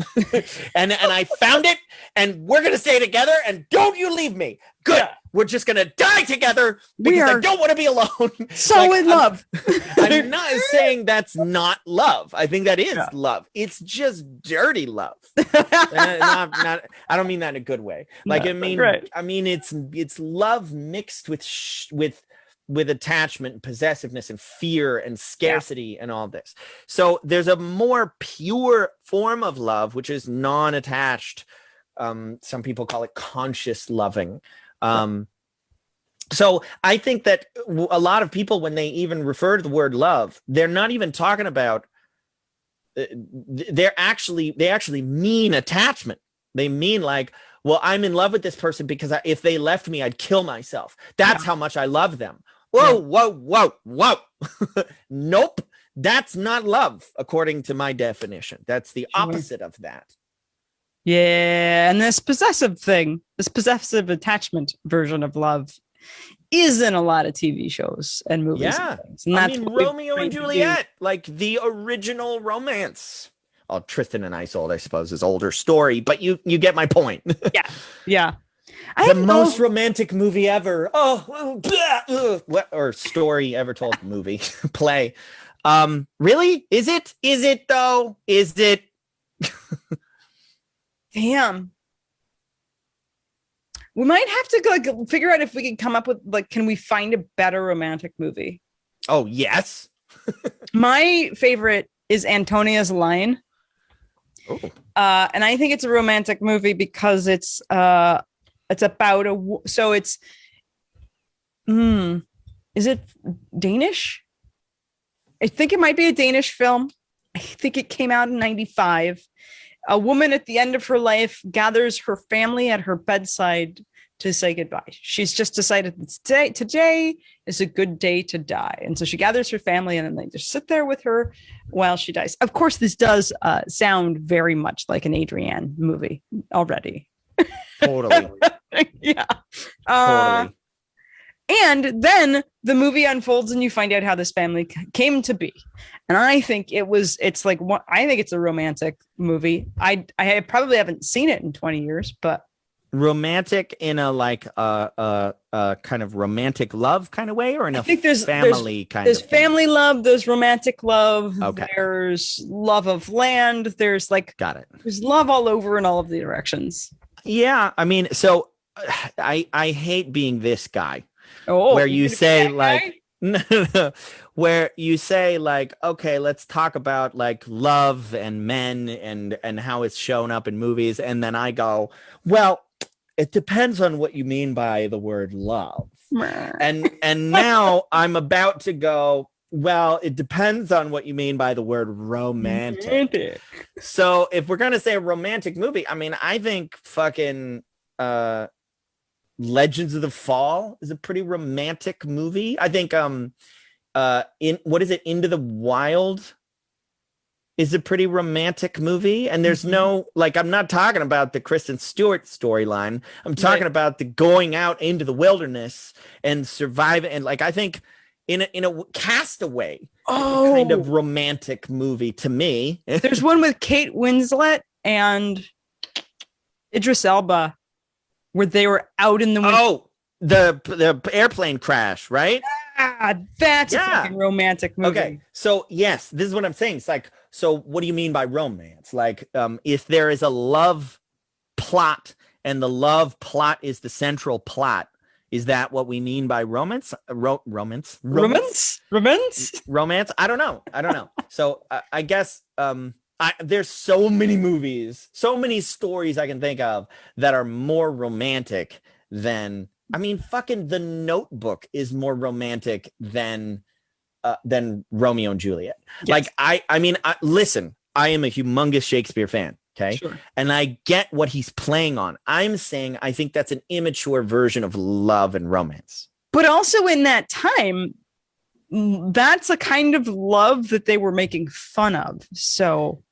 S1: and I found it, and we're gonna stay together, and don't you leave me. Good. Yeah. We're just gonna die together because I don't want to be alone.
S2: So like, in love.
S1: I'm not saying that's not love. I think that is love. It's just dirty love. I don't mean that in a good way. Like, I mean, it's love mixed with attachment and possessiveness and fear and scarcity and all this. So there's a more pure form of love, which is non-attached. Some people call it conscious loving. So I think that a lot of people, when they even refer to the word love, they're not even talking about, they actually mean attachment. They mean like, well, I'm in love with this person because if they left me, I'd kill myself. That's how much I love them. Whoa. Nope. That's not love, according to my definition. That's the opposite of that.
S2: Yeah, and this possessive attachment version of love is in a lot of TV shows and movies.
S1: Yeah,
S2: and things. And that's
S1: Romeo and Juliet, like the original romance. Oh, Tristan and Isolde, I suppose, is older story, but you get my point.
S2: Yeah.
S1: The most romantic movie ever. Or story ever told. Movie play. Really? Is it though? Is it?
S2: Damn. We might have to figure out if we can come up with, like, can we find a better romantic movie?
S1: Oh, yes.
S2: My favorite is Antonia's Line.
S1: Oh.
S2: And I think it's a romantic movie because it's about is it Danish? I think it might be a Danish film. I think it came out in 1995. A woman at the end of her life gathers her family at her bedside to say goodbye. She's just decided that today is a good day to die. And so she gathers her family and then they just sit there with her while she dies. Of course, this does sound very much like an Adrianne movie already.
S1: Totally.
S2: Yeah.
S1: Totally.
S2: And then the movie unfolds and you find out how this family came to be. And I think I think it's a romantic movie. I probably haven't seen it in 20 years, but
S1: romantic in a kind of romantic love kind of way, or in a family kind of
S2: there's family love, there's romantic love,
S1: okay.
S2: There's love of land, there's
S1: got it.
S2: There's love all over in all of the directions.
S1: Yeah, I mean, so I hate being this guy.
S2: Where
S1: you say like where you say like, okay, let's talk about like love and men and how it's shown up in movies, and then I go, well, it depends on what you mean by the word love. and now I'm about to go, well, it depends on what you mean by the word romantic. So if we're gonna say a romantic movie, I mean, I think fucking Legends of the Fall is a pretty romantic movie. I think in what is it? Into the Wild is a pretty romantic movie, and there's no like. I'm not talking about the Kristen Stewart storyline. I'm talking about the going out into the wilderness and surviving. And like, I think in a Castaway, kind of romantic movie to me.
S2: There's one with Kate Winslet and Idris Elba where they were out in the winter.
S1: The airplane crash, right?
S2: That's a fucking romantic movie.
S1: Okay, so yes, this is what I'm saying. It's like, so what do you mean by romance? Like, if there is a love plot and the love plot is the central plot, is that what we mean by romance? Romance? I don't know. So I guess there's so many movies, so many stories I can think of that are more romantic than. I mean, fucking The Notebook is more romantic than Romeo and Juliet. Yes. Like, I mean, listen, I am a humongous Shakespeare fan. Okay. Sure. And I get what he's playing on. I'm saying I think that's an immature version of love and romance.
S2: But also in that time, that's a kind of love that they were making fun of. So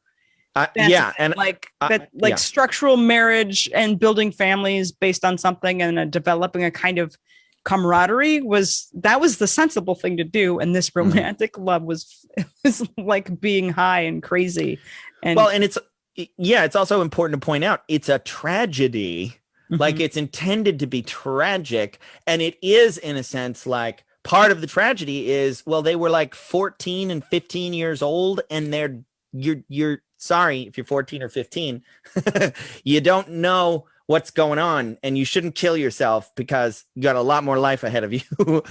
S2: and structural marriage and building families based on something and developing a kind of camaraderie was the sensible thing to do. And this romantic love was like being high and crazy. And
S1: it's also important to point out it's a tragedy. Like, it's intended to be tragic, and it is, in a sense, like part of the tragedy is, well, they were like 14 and 15 years old, and you're sorry if you're 14 or 15, you don't know what's going on, and you shouldn't kill yourself because you got a lot more life ahead of you.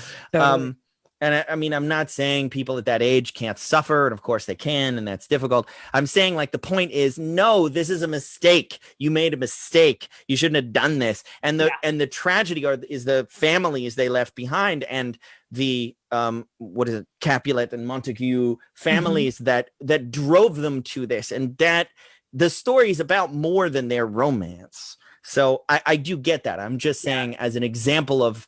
S1: And I mean, I'm not saying people at that age can't suffer, and of course they can, and that's difficult. I'm saying, like, the point is, no, this is a mistake. You made a mistake. You shouldn't have done this. And the tragedy is the families they left behind, and the Capulet and Montague families that drove them to this, and that the story is about more than their romance. So I do get that. I'm just saying, as an example of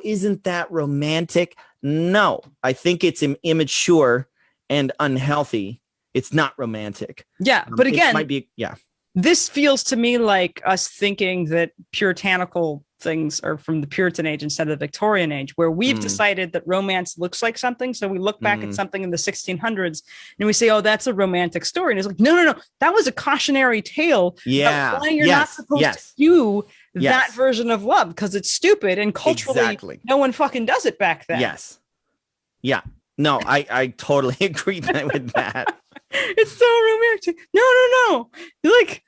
S1: isn't that romantic? No, I think it's immature and unhealthy. It's not romantic.
S2: Yeah, but again,
S1: it might be,
S2: this feels to me like us thinking that puritanical things are from the Puritan age instead of the Victorian age, where we've decided that romance looks like something. So we look back at something in the 1600s and we say, oh, that's a romantic story. And it's like, no. That was a cautionary tale.
S1: Yeah.
S2: Why you're not supposed to do that version of love, because it's stupid, and culturally no one fucking does it back then.
S1: Yes. Yeah. No, I totally agree with that.
S2: It's so romantic. No. Like,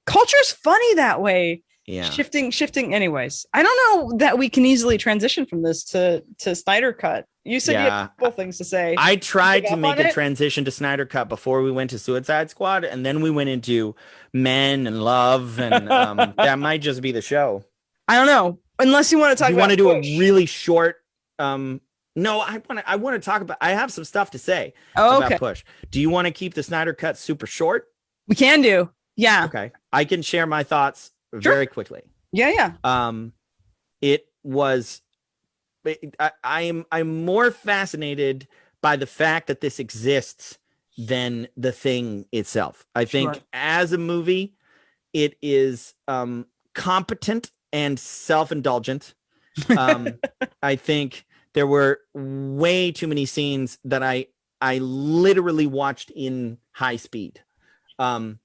S2: culture's funny that way.
S1: Yeah.
S2: Shifting. Anyways, I don't know that we can easily transition from this to Snyder Cut. You said you had a couple things to say.
S1: I tried to make a transition to Snyder Cut before we went to Suicide Squad, and then we went into men and love, and that might just be the show.
S2: I don't know. Unless you want to talk about.
S1: You want to do a really short. No, I want to talk about. I have some stuff to say about Push. Do you want to keep the Snyder Cut super short?
S2: We can do. Yeah.
S1: Okay. I can share my thoughts very quickly.
S2: Yeah.
S1: It was. I'm more fascinated by the fact that this exists than the thing itself. I think as a movie, it is competent and self-indulgent. I think there were way too many scenes that I literally watched in high speed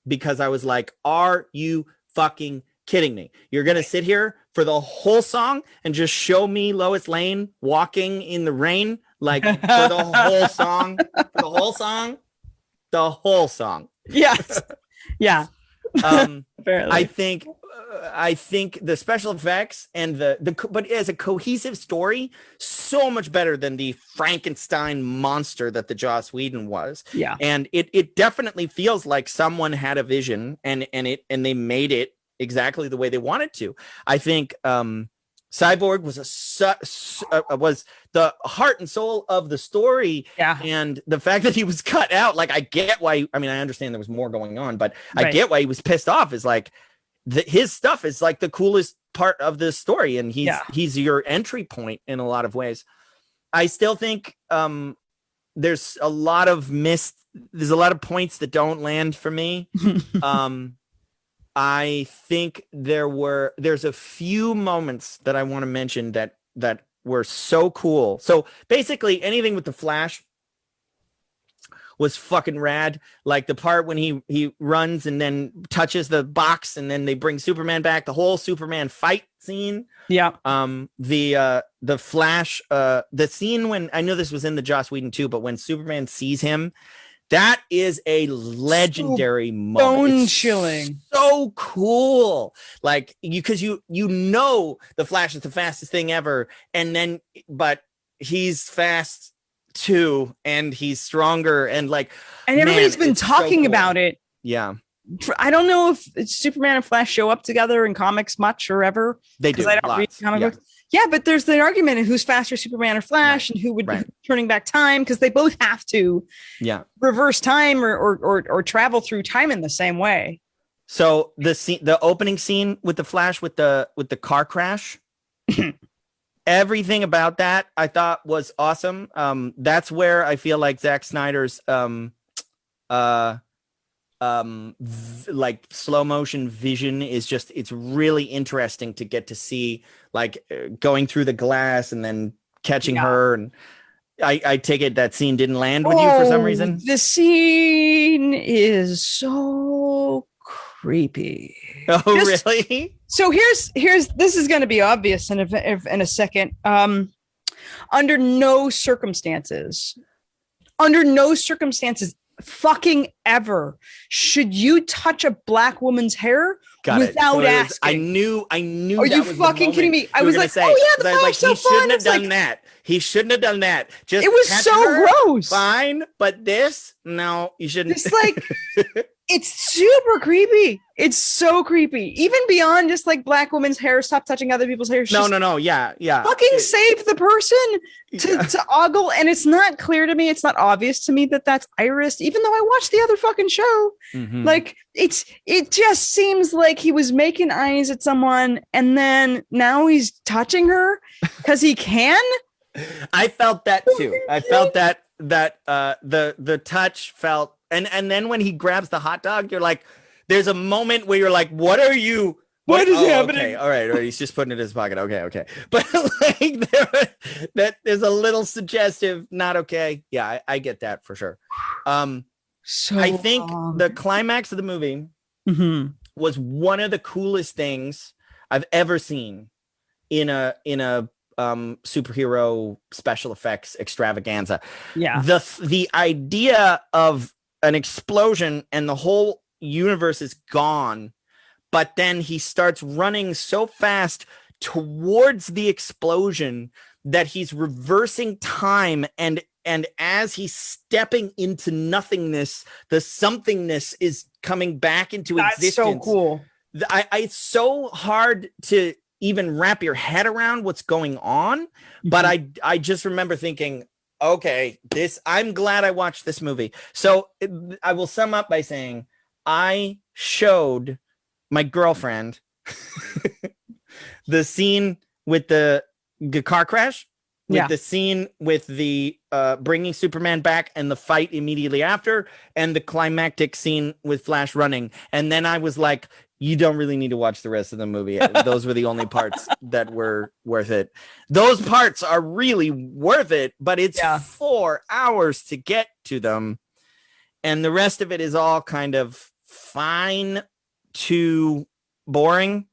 S1: because I was like, are you fucking kidding me? You're going to sit here for the whole song and just show me Lois Lane walking in the rain, like for the whole song.
S2: Yes. Yeah.
S1: I think the special effects and but as a cohesive story, so much better than the Frankenstein monster that the Joss Whedon was.
S2: Yeah.
S1: And it definitely feels like someone had a vision and they made it exactly the way they wanted to. I think Cyborg was was the heart and soul of the story.
S2: Yeah.
S1: And the fact that he was cut out, like, I get why. I mean, I understand there was more going on, but I get why he was pissed off. Is like his stuff is like the coolest part of this story, and he's your entry point in a lot of ways. I still think there's a lot of points that don't land for me. I think there's a few moments that I want to mention that were so cool. So basically anything with the Flash was fucking rad. Like the part when he runs and then touches the box and then they bring Superman back, the whole Superman fight scene.
S2: Yeah.
S1: The Flash, the scene when, I know this was in the Joss Whedon too, but when Superman sees him, that is a legendary moment.
S2: Bone chilling.
S1: So cool. Like because you know the Flash is the fastest thing ever, but he's fast too, and he's stronger, and
S2: everybody's been talking about it.
S1: Yeah.
S2: I don't know if Superman and Flash show up together in comics much or ever.
S1: They do.
S2: I don't read comic books. Yeah, but there's the argument of who's faster, Superman or Flash, and who would be turning back time, because they both have to reverse time or travel through time in the same way.
S1: So the opening scene with the Flash with the car crash, everything about that I thought was awesome. That's where I feel like Zack Snyder's like slow motion vision is it's really interesting to get to see, like going through the glass and then catching her. And I take it that scene didn't land with you for some reason.
S2: The scene is so creepy.
S1: Oh, really?
S2: So here's this is going to be obvious in a second. Under no circumstances fucking ever should you touch a black woman's hair without asking.
S1: I knew.
S2: Are you fucking kidding me? I was like, oh yeah, the Flash so fun.
S1: He shouldn't have done that. He shouldn't have done that. Just
S2: it was so gross.
S1: Fine, but this, no, you shouldn't.
S2: It's like it's super creepy. It's so creepy. Even beyond just like black woman's hair, stop touching other people's hair.
S1: No. Yeah.
S2: Fucking save the person to ogle. And it's not clear to me. It's not obvious to me that that's Iris, even though I watched the other fucking show. Mm-hmm. Like it just seems like he was making eyes at someone and then now he's touching her because he can.
S1: I felt that too. I felt that the touch felt. And then when he grabs the hot dog, you're like, there's a moment where you're like, what are you?
S2: What is happening?
S1: Okay, all right. He's just putting it in his pocket. Okay. But like that is a little suggestive, not okay. Yeah, I get that for sure. So I think the climax of the movie was one of the coolest things I've ever seen in a superhero special effects extravaganza.
S2: Yeah.
S1: The idea of an explosion and the whole universe is gone, but then he starts running so fast towards the explosion that he's reversing time, and as he's stepping into nothingness, the somethingness is coming back into existence.
S2: That's so cool.
S1: It's so hard to even wrap your head around what's going on, but I just remember thinking, okay, I'm glad I watched this movie. So I will sum up by saying I showed my girlfriend the scene with the car crash, with the scene with the bringing Superman back and the fight immediately after, and the climactic scene with Flash running. And then I was like, you don't really need to watch the rest of the movie. Those were the only parts that were worth it. Those parts are really worth it, but it's 4 hours to get to them. And the rest of it is all kind of fine to boring,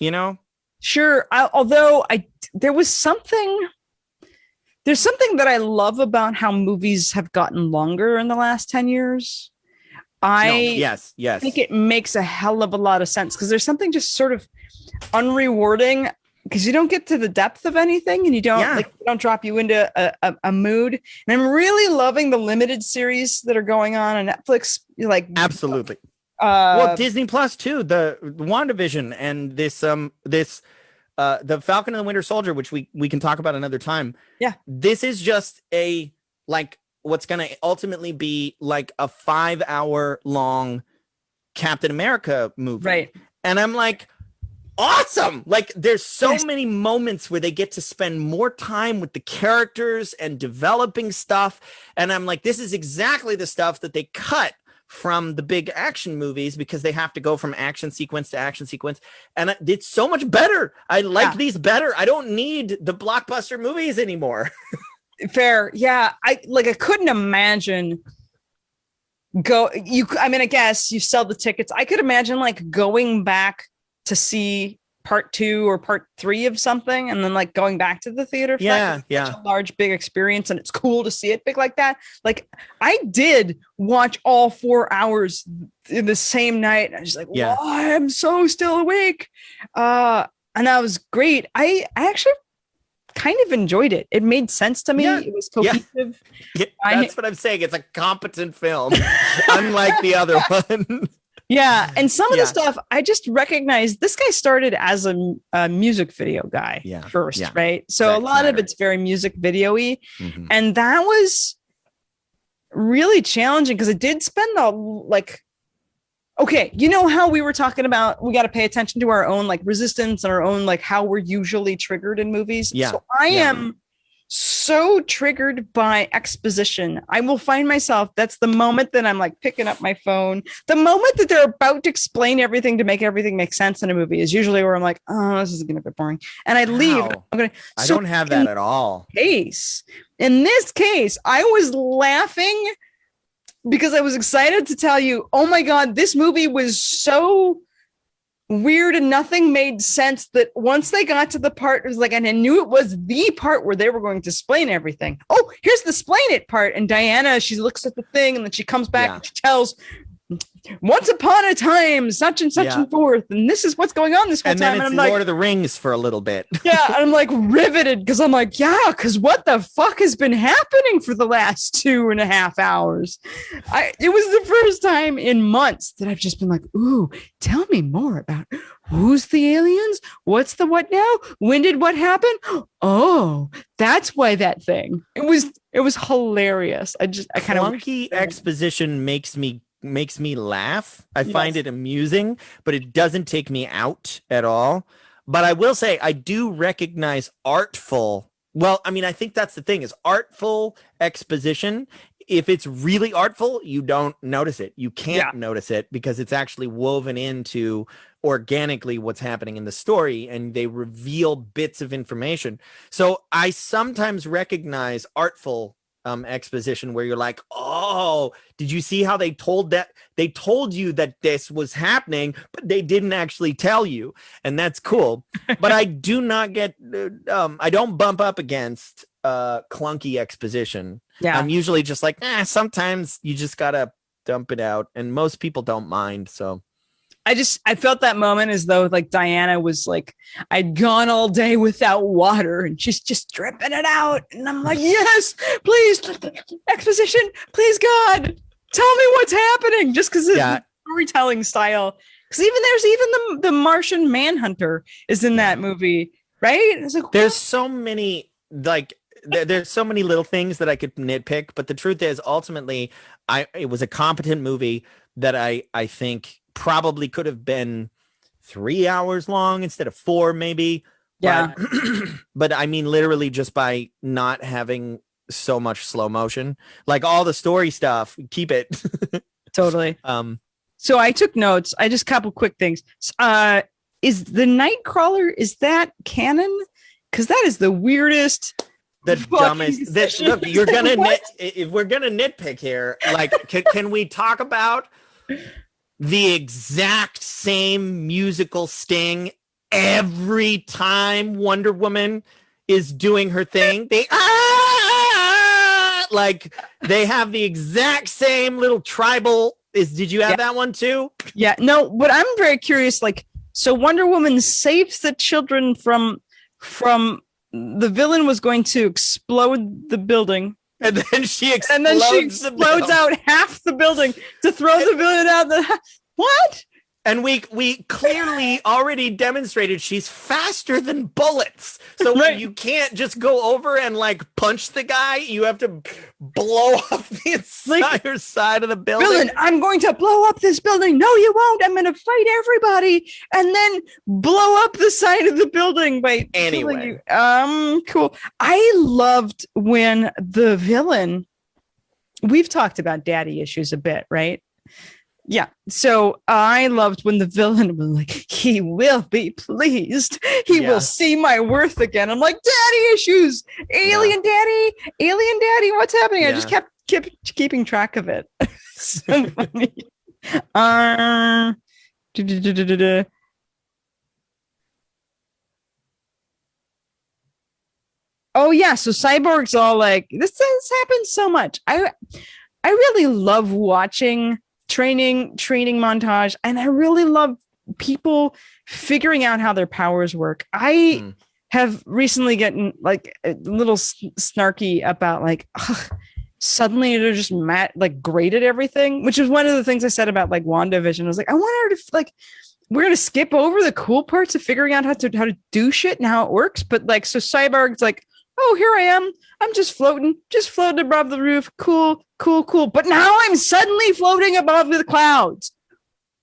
S1: you know?
S2: Sure. There's something that I love about how movies have gotten longer in the last 10 years.
S1: Yes.
S2: think it makes a hell of a lot of sense because there's something just sort of unrewarding because you don't get to the depth of anything and you don't drop you into a mood. And I'm really loving the limited series that are going on Netflix. Like
S1: absolutely. Well, Disney Plus too, the WandaVision and this the Falcon and the Winter Soldier, which we can talk about another time.
S2: Yeah.
S1: This is just what's going to ultimately be like a 5 hour long Captain America movie.
S2: Right.
S1: And I'm like, awesome. Like there's so
S2: Yes.
S1: many moments where they get to spend more time with the characters and developing stuff. And I'm like, this is exactly the stuff that they cut from the big action movies because they have to go from action sequence to action sequence. And it's so much better. I like these better. I don't need the blockbuster movies anymore.
S2: Fair. Yeah. I couldn't imagine I guess you sell the tickets. I could imagine like going back to see part 2 or part 3 of something and then like going back to the theater for such a large big experience, and it's cool to see it big like that. Like I did watch all 4 hours in the same night. I was like, wow, I'm so still awake. And that was great. I actually kind of enjoyed it. It made sense to me. It was cohesive.
S1: That's what I'm saying. It's a competent film, unlike the other one.
S2: Yeah. And some of the stuff, I just recognized this guy started as a music video guy first, right? So a lot of it's very music video-y. Mm-hmm. And that was really challenging because it did spend okay, you know how we were talking about we got to pay attention to our own like resistance and our own like how we're usually triggered in movies. Yeah. So I am so triggered by exposition. I will find myself, that's the moment that I'm like picking up my phone. The moment that they're about to explain everything to make everything make sense in a movie is usually where I'm like, oh, this is getting a bit boring. And I leave.
S1: I don't have that at all.
S2: In this case, I was laughing because I was excited to tell you, oh my God, this movie was so weird and nothing made sense that once they got to the part, it was like, and I knew it was the part where they were going to explain everything. Oh, here's the explain it part. And Diana, she looks at the thing and then she comes back and she tells, once upon a time, such and such and forth, and this is what's going on this whole time.
S1: And
S2: I'm
S1: Lord
S2: like,
S1: of the Rings for a little bit.
S2: And I'm like riveted because I'm like, because what the fuck has been happening for the last 2.5 hours? It was the first time in months that I've just been like, ooh, tell me more about who's the aliens? What's the what now? When did what happen? Oh, that's why that thing. It was hilarious. I kind of
S1: clunky exposition makes me laugh. I find it amusing, but it doesn't take me out at all. But I will say I do recognize artful. Well, I mean, I think that's the thing is artful exposition. If it's really artful, you don't notice it. You can't notice it because it's actually woven into organically what's happening in the story and they reveal bits of information. So I sometimes recognize artful exposition where you're like, oh, did you see how they told you that this was happening, but they didn't actually tell you, and that's cool. But I do not get I don't bump up against clunky exposition. I'm usually just like, sometimes you just gotta dump it out, and most people don't mind. So
S2: I felt that moment as though like Diana was like, I'd gone all day without water and she's just dripping it out. And I'm like, yes, please, exposition, please, God, tell me what's happening. Just because it's storytelling style. Because there's even the Martian Manhunter is in that movie, right? It's like,
S1: there's so many there's so many little things that I could nitpick, but the truth is ultimately it was a competent movie that I think probably could have been 3 hours long instead of 4 maybe. But I mean literally just by not having so much slow motion, like all the story stuff, keep it.
S2: Totally. So I took notes. I just couple quick things. Is the Nightcrawler, is that canon? Because that is the weirdest,
S1: the dumbest. Look, you're gonna if we're gonna nitpick here, like can we talk about the exact same musical sting every time Wonder Woman is doing her thing? They they have the exact same little tribal. Did you have that one too?
S2: Yeah, no, but I'm very curious. Like, so Wonder Woman saves the children from the villain was going to explode the building.
S1: And then she explodes
S2: out half the building to throw the villain out. What?
S1: And we clearly already demonstrated she's faster than bullets. So
S2: Right.
S1: you can't just go over and like punch the guy. You have to blow up the entire side of the building.
S2: Villain, I'm going to blow up this building. No, you won't. I'm going to fight everybody and then blow up the side of the building by killing you. Cool. I loved when the villain, we've talked about daddy issues a bit, right? Yeah. So I loved when the villain was like, he will be pleased. He will see my worth again. I'm like, daddy issues, alien daddy, what's happening? I just kept keeping track of it. So funny. Oh yeah. So Cyborg's all like, this happens so much. I really love watching training montage, and I really love people figuring out how their powers work. I have recently gotten like a little snarky about like suddenly they're just great at everything, which is one of the things I said about like WandaVision. I was like, I want her to like, we're gonna skip over the cool parts of figuring out how to do shit and how it works, but like, so Cyborg's like, oh, here I am. I'm just floating above the roof. Cool. But now I'm suddenly floating above the clouds.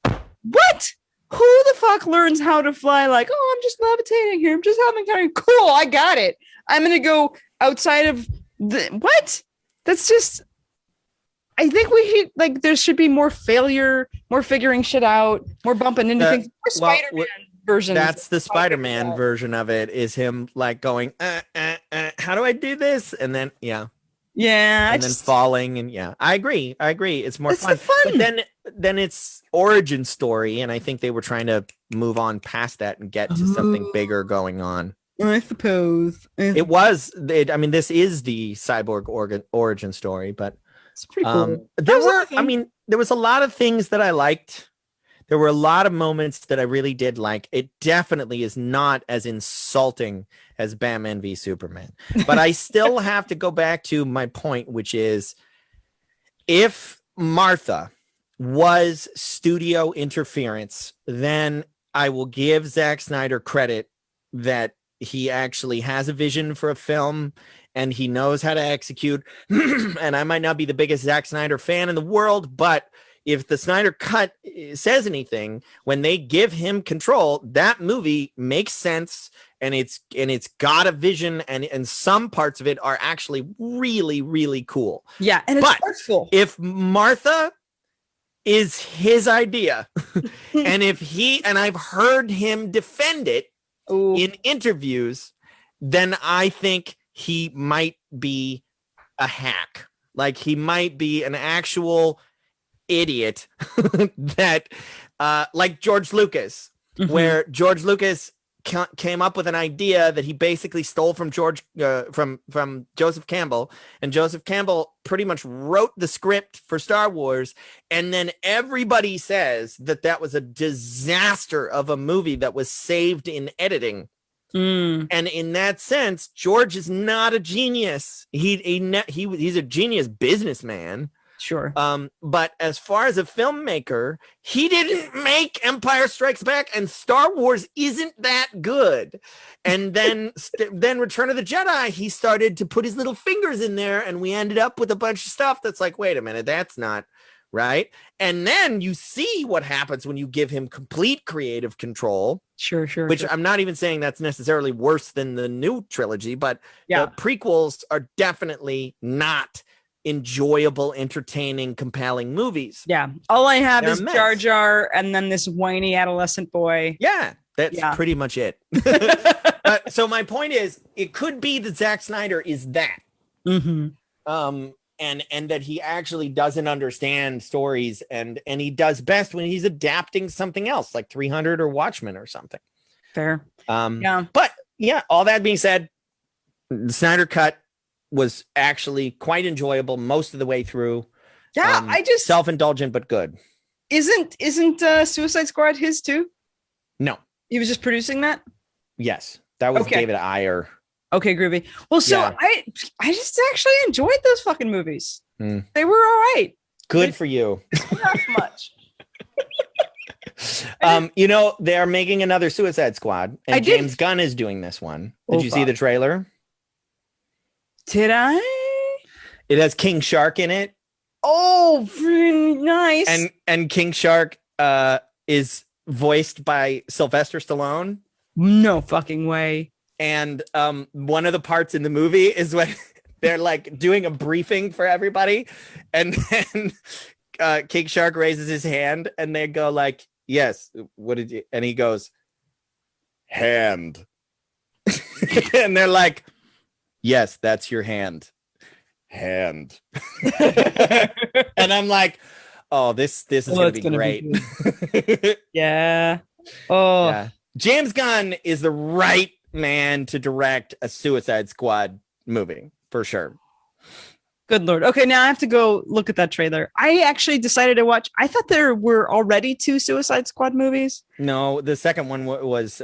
S2: What? Who the fuck learns how to fly? Like, oh, I'm just levitating here. I'm just having time. Cool. I got it. I'm going to go outside of the, what? That's just, I think we should, like, there should be more failure, more figuring shit out, more bumping into things. More Spider-Man version.
S1: That's the Spider-Man version of it, is him like going, how do I do this? And then, and then falling. And I agree. It's more fun. But then it's origin story. And I think they were trying to move on past that and get to something bigger going on.
S2: I suppose.
S1: I mean, this is the Cyborg origin story, but
S2: it's pretty cool.
S1: There was a lot of things that I liked. There were a lot of moments that I really did like. It definitely is not as insulting as Batman v Superman. But I still have to go back to my point, which is if Martha was studio interference, then I will give Zack Snyder credit that he actually has a vision for a film and he knows how to execute. And I might not be the biggest Zack Snyder fan in the world, but if the Snyder Cut says anything, when they give him control, that movie makes sense, and it's got a vision, and some parts of it are actually really, really cool.
S2: Yeah, and it's artful.
S1: If Martha is his idea, and I've heard him defend it in interviews, then I think he might be a hack. Like, he might be an actual idiot that like George Lucas, where George Lucas came up with an idea that he basically stole from from Joseph Campbell, and Joseph Campbell pretty much wrote the script for Star Wars, and then everybody says that was a disaster of a movie that was saved in editing. And in that sense, George is not a genius. He's a genius businessman.
S2: Sure.
S1: But as far as a filmmaker, he didn't make Empire Strikes Back, and Star Wars isn't that good. And then Return of the Jedi, he started to put his little fingers in there, and we ended up with a bunch of stuff that's like, wait a minute, that's not right. And then you see what happens when you give him complete creative control.
S2: Sure.
S1: Which I'm not even saying that's necessarily worse than the new trilogy, but the prequels are definitely not enjoyable, entertaining, compelling movies.
S2: Yeah. All I have is Jar Jar and then this whiny adolescent boy.
S1: Yeah. That's pretty much it. So my point is, it could be that Zack Snyder is that. And that he actually doesn't understand stories, and he does best when he's adapting something else like 300 or Watchmen or something.
S2: Fair.
S1: But all that being said, the Snyder Cut was actually quite enjoyable most of the way through.
S2: I just
S1: self-indulgent but good.
S2: Isn't Suicide Squad his too?
S1: No,
S2: he was just producing that.
S1: Yes, that was David Ayer.
S2: Okay, groovy. Well, so I just actually enjoyed those fucking movies. They were all right.
S1: Good for you.
S2: Not much.
S1: You know, they're making another Suicide Squad, and
S2: I did.
S1: James Gunn is doing this one. Did you see the trailer?
S2: Did I?
S1: It has King Shark in it.
S2: Oh, really nice.
S1: And King Shark is voiced by Sylvester Stallone.
S2: No fucking way.
S1: And one of the parts in the movie is when they're like doing a briefing for everybody, and then King Shark raises his hand, and they go like, "Yes, what did you?" And he goes, "Hand," and they're like, "Yes, that's your hand, hand." And I'm like, "Oh, this is gonna be great."
S2: Yeah. Oh,
S1: yeah. James Gunn is the right man to direct a Suicide Squad movie for sure.
S2: good Lord. Okay, now I have to go look at that trailer. I actually decided to watch. I thought there were already 2 Suicide Squad movies.
S1: No, the second one was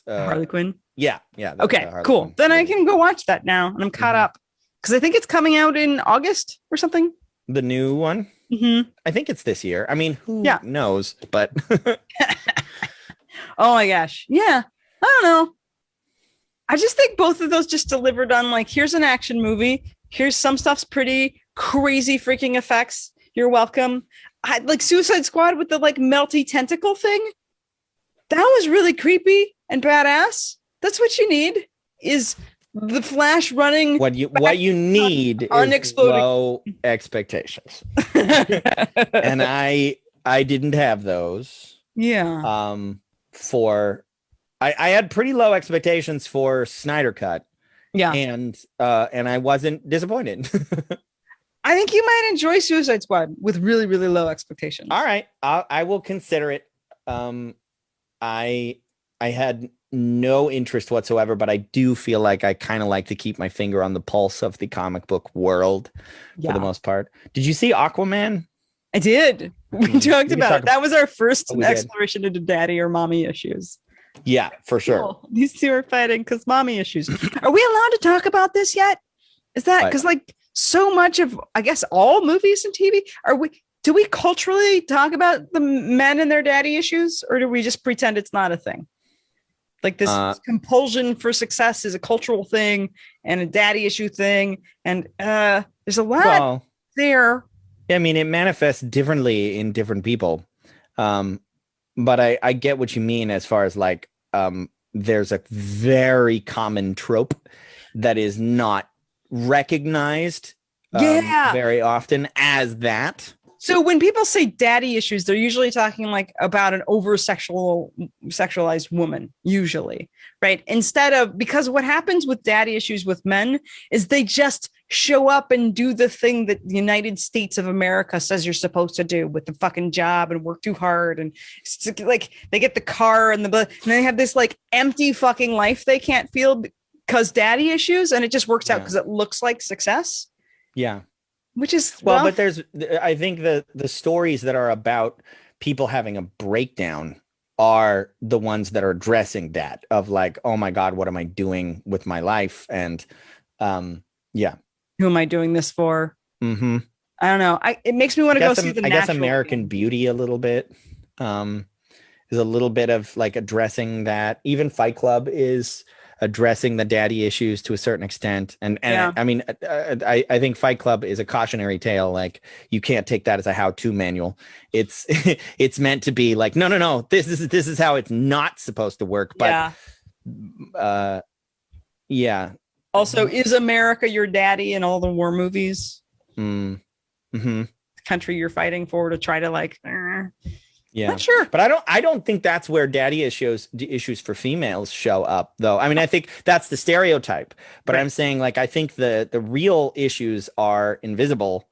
S2: Harley Quinn.
S1: Yeah.
S2: Okay, cool.
S1: Quinn
S2: Then I
S1: movie.
S2: can go watch that now, and I'm caught up because I think it's coming out in August or something.
S1: The new one.
S2: Mm-hmm.
S1: I think it's this year. I mean, who knows? But
S2: oh my gosh, yeah. I don't know. I just think both of those just delivered on like, here's an action movie. Here's some stuff's pretty crazy freaking effects. You're welcome. I like Suicide Squad with the like melty tentacle thing. That was really creepy and badass. That's what you need is the Flash running.
S1: what you need is
S2: unexploded
S1: low expectations. And I didn't have those.
S2: Yeah.
S1: I had pretty low expectations for Snyder Cut.
S2: Yeah.
S1: And I wasn't disappointed.
S2: I think you might enjoy Suicide Squad with really, really low expectations.
S1: All right. I will consider it. I had no interest whatsoever, but I do feel like I kind of like to keep my finger on the pulse of the comic book world for the most part. Did you see Aquaman?
S2: I did. We talked about it. That was our first
S1: we
S2: exploration into daddy or mommy issues.
S1: Yeah, for sure.
S2: Cool. These two are fighting because mommy issues. Are we allowed to talk about this yet? Is that because like so much of, I guess, all movies and TV do we culturally talk about the men and their daddy issues, or do we just pretend it's not a thing? Like this compulsion for success is a cultural thing and a daddy issue thing. And there's a lot there.
S1: I mean, it manifests differently in different people. But I get what you mean as far as like there's a very common trope that is not recognized very often as that.
S2: So when people say daddy issues, they're usually talking like about an sexualized woman, usually, right? Instead of, because what happens with daddy issues with men is they just show up and do the thing that the United States of America says you're supposed to do with the fucking job and work too hard. And like they get the car and they have this like empty fucking life they can't feel because daddy issues. And it just works out because it looks like success.
S1: Yeah.
S2: Which is
S1: but I think the stories that are about people having a breakdown are the ones that are addressing that of like, oh my God, what am I doing with my life? And who
S2: am I doing this for?
S1: Mm-hmm.
S2: I don't know. It makes me want to go see the.
S1: I guess American Beauty a little bit is a little bit of like addressing that. Even Fight Club is addressing the daddy issues to a certain extent. And I mean, I think Fight Club is a cautionary tale. Like you can't take that as a how-to manual. It's, it's meant to be like, no, this is how it's not supposed to work. But
S2: also, is America your daddy in all the war movies?
S1: Mm-hmm.
S2: The country you're fighting for to try to like,
S1: yeah,
S2: not sure.
S1: But I don't think that's where daddy issues for females show up, though. I mean, I think that's the stereotype, but I'm saying like I think the real issues are invisible,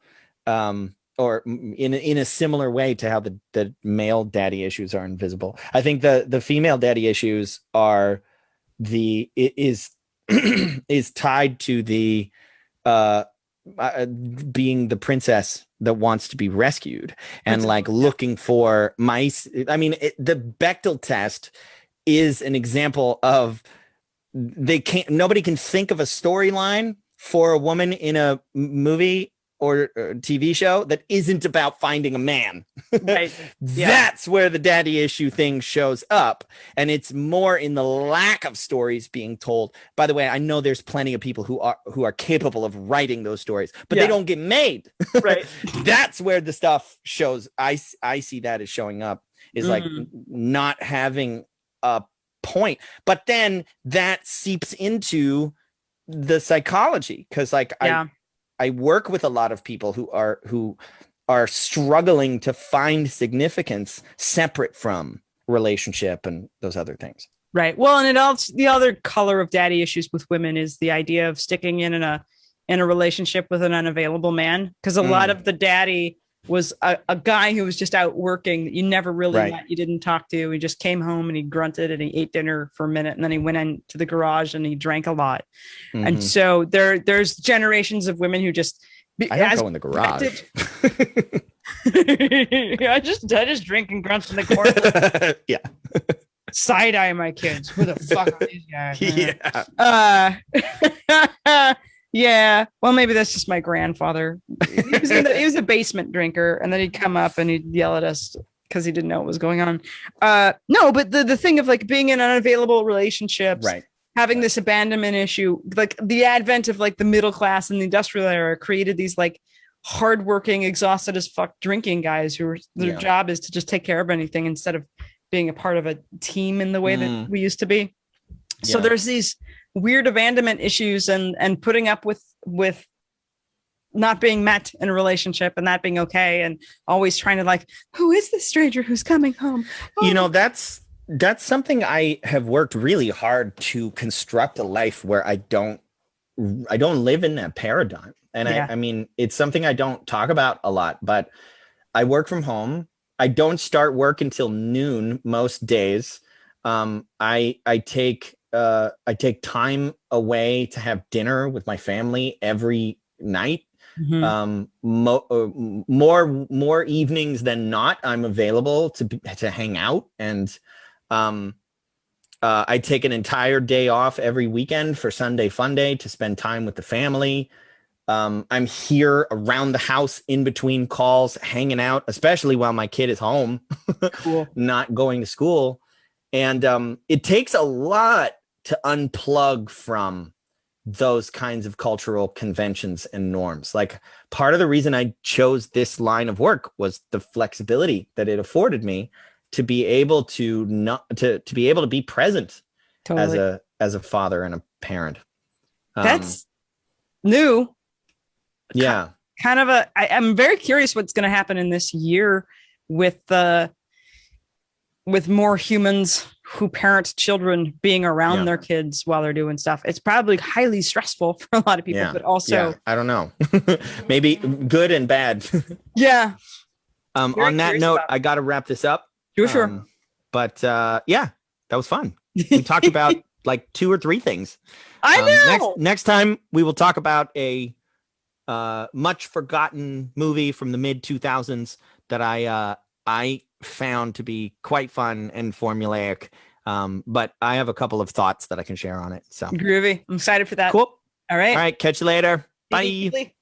S1: or in a similar way to how the male daddy issues are invisible. I think the female daddy issues are is tied to the being the princess that wants to be rescued and like looking for mice. I mean, the Bechdel test is an example of nobody can think of a storyline for a woman in a movie or TV show that isn't about finding a man.
S2: Right. Yeah.
S1: That's where the daddy issue thing shows up. And it's more in the lack of stories being told. By the way, I know there's plenty of people who are capable of writing those stories, but they don't get made.
S2: Right.
S1: That's where the stuff shows. I see that as showing up is like not having a point. But then that seeps into the psychology, because like I work with a lot of people who are struggling to find significance separate from relationship and those other things.
S2: Right. Well, and it also, the other color of daddy issues with women is the idea of sticking in a relationship with an unavailable man, because a lot of the daddy was a guy who was just out working that you never really met, you didn't talk to. He just came home and he grunted and he ate dinner for a minute and then he went into the garage and he drank a lot. And so there's generations of women who just
S1: I don't go in the garage.
S2: I just drink and grunt in the corner.
S1: Yeah.
S2: Side eye my kids. Who the fuck are these guys?
S1: Yeah.
S2: Yeah. Well, maybe that's just my grandfather. He was a basement drinker, and then he'd come up and he'd yell at us because he didn't know what was going on. No, but the thing of like being in unavailable relationships, having this abandonment issue, like the advent of like the middle class and the industrial era created these like hardworking, exhausted as fuck drinking guys who their job is to just take care of anything instead of being a part of a team in the way that we used to be. So there's these weird abandonment issues and putting up with not being met in a relationship and that being okay, and always trying to like, who is this stranger who's coming home? Oh.
S1: You know, that's something I have worked really hard to construct a life where I don't live in that paradigm. And I mean, it's something I don't talk about a lot, but I work from home. I don't start work until noon most days. I take time away to have dinner with my family every night. More evenings than not, I'm available to hang out, and I take an entire day off every weekend for Sunday Fun Day to spend time with the family. I'm here around the house in between calls, hanging out, especially while my kid is home, not going to school. And it takes a lot to unplug from those kinds of cultural conventions and norms. Like, part of the reason I chose this line of work was the flexibility that it afforded me to be able to be able to be present as a father and a parent.
S2: That's new.
S1: Yeah.
S2: Kind of I'm very curious what's going to happen in this year with more humans who parent children being around their kids while they're doing stuff. It's probably highly stressful for a lot of people, but also
S1: I don't know, maybe good and bad. On that note, I got to wrap this up.
S2: Sure.
S1: But that was fun. We talked about like 2 or 3 things.
S2: I know.
S1: Next time we will talk about a much forgotten movie from the mid 2000s that I found to be quite fun and formulaic. But I have a couple of thoughts that I can share on it. So
S2: groovy. I'm excited for that.
S1: Cool.
S2: All right.
S1: Catch you later. Bye.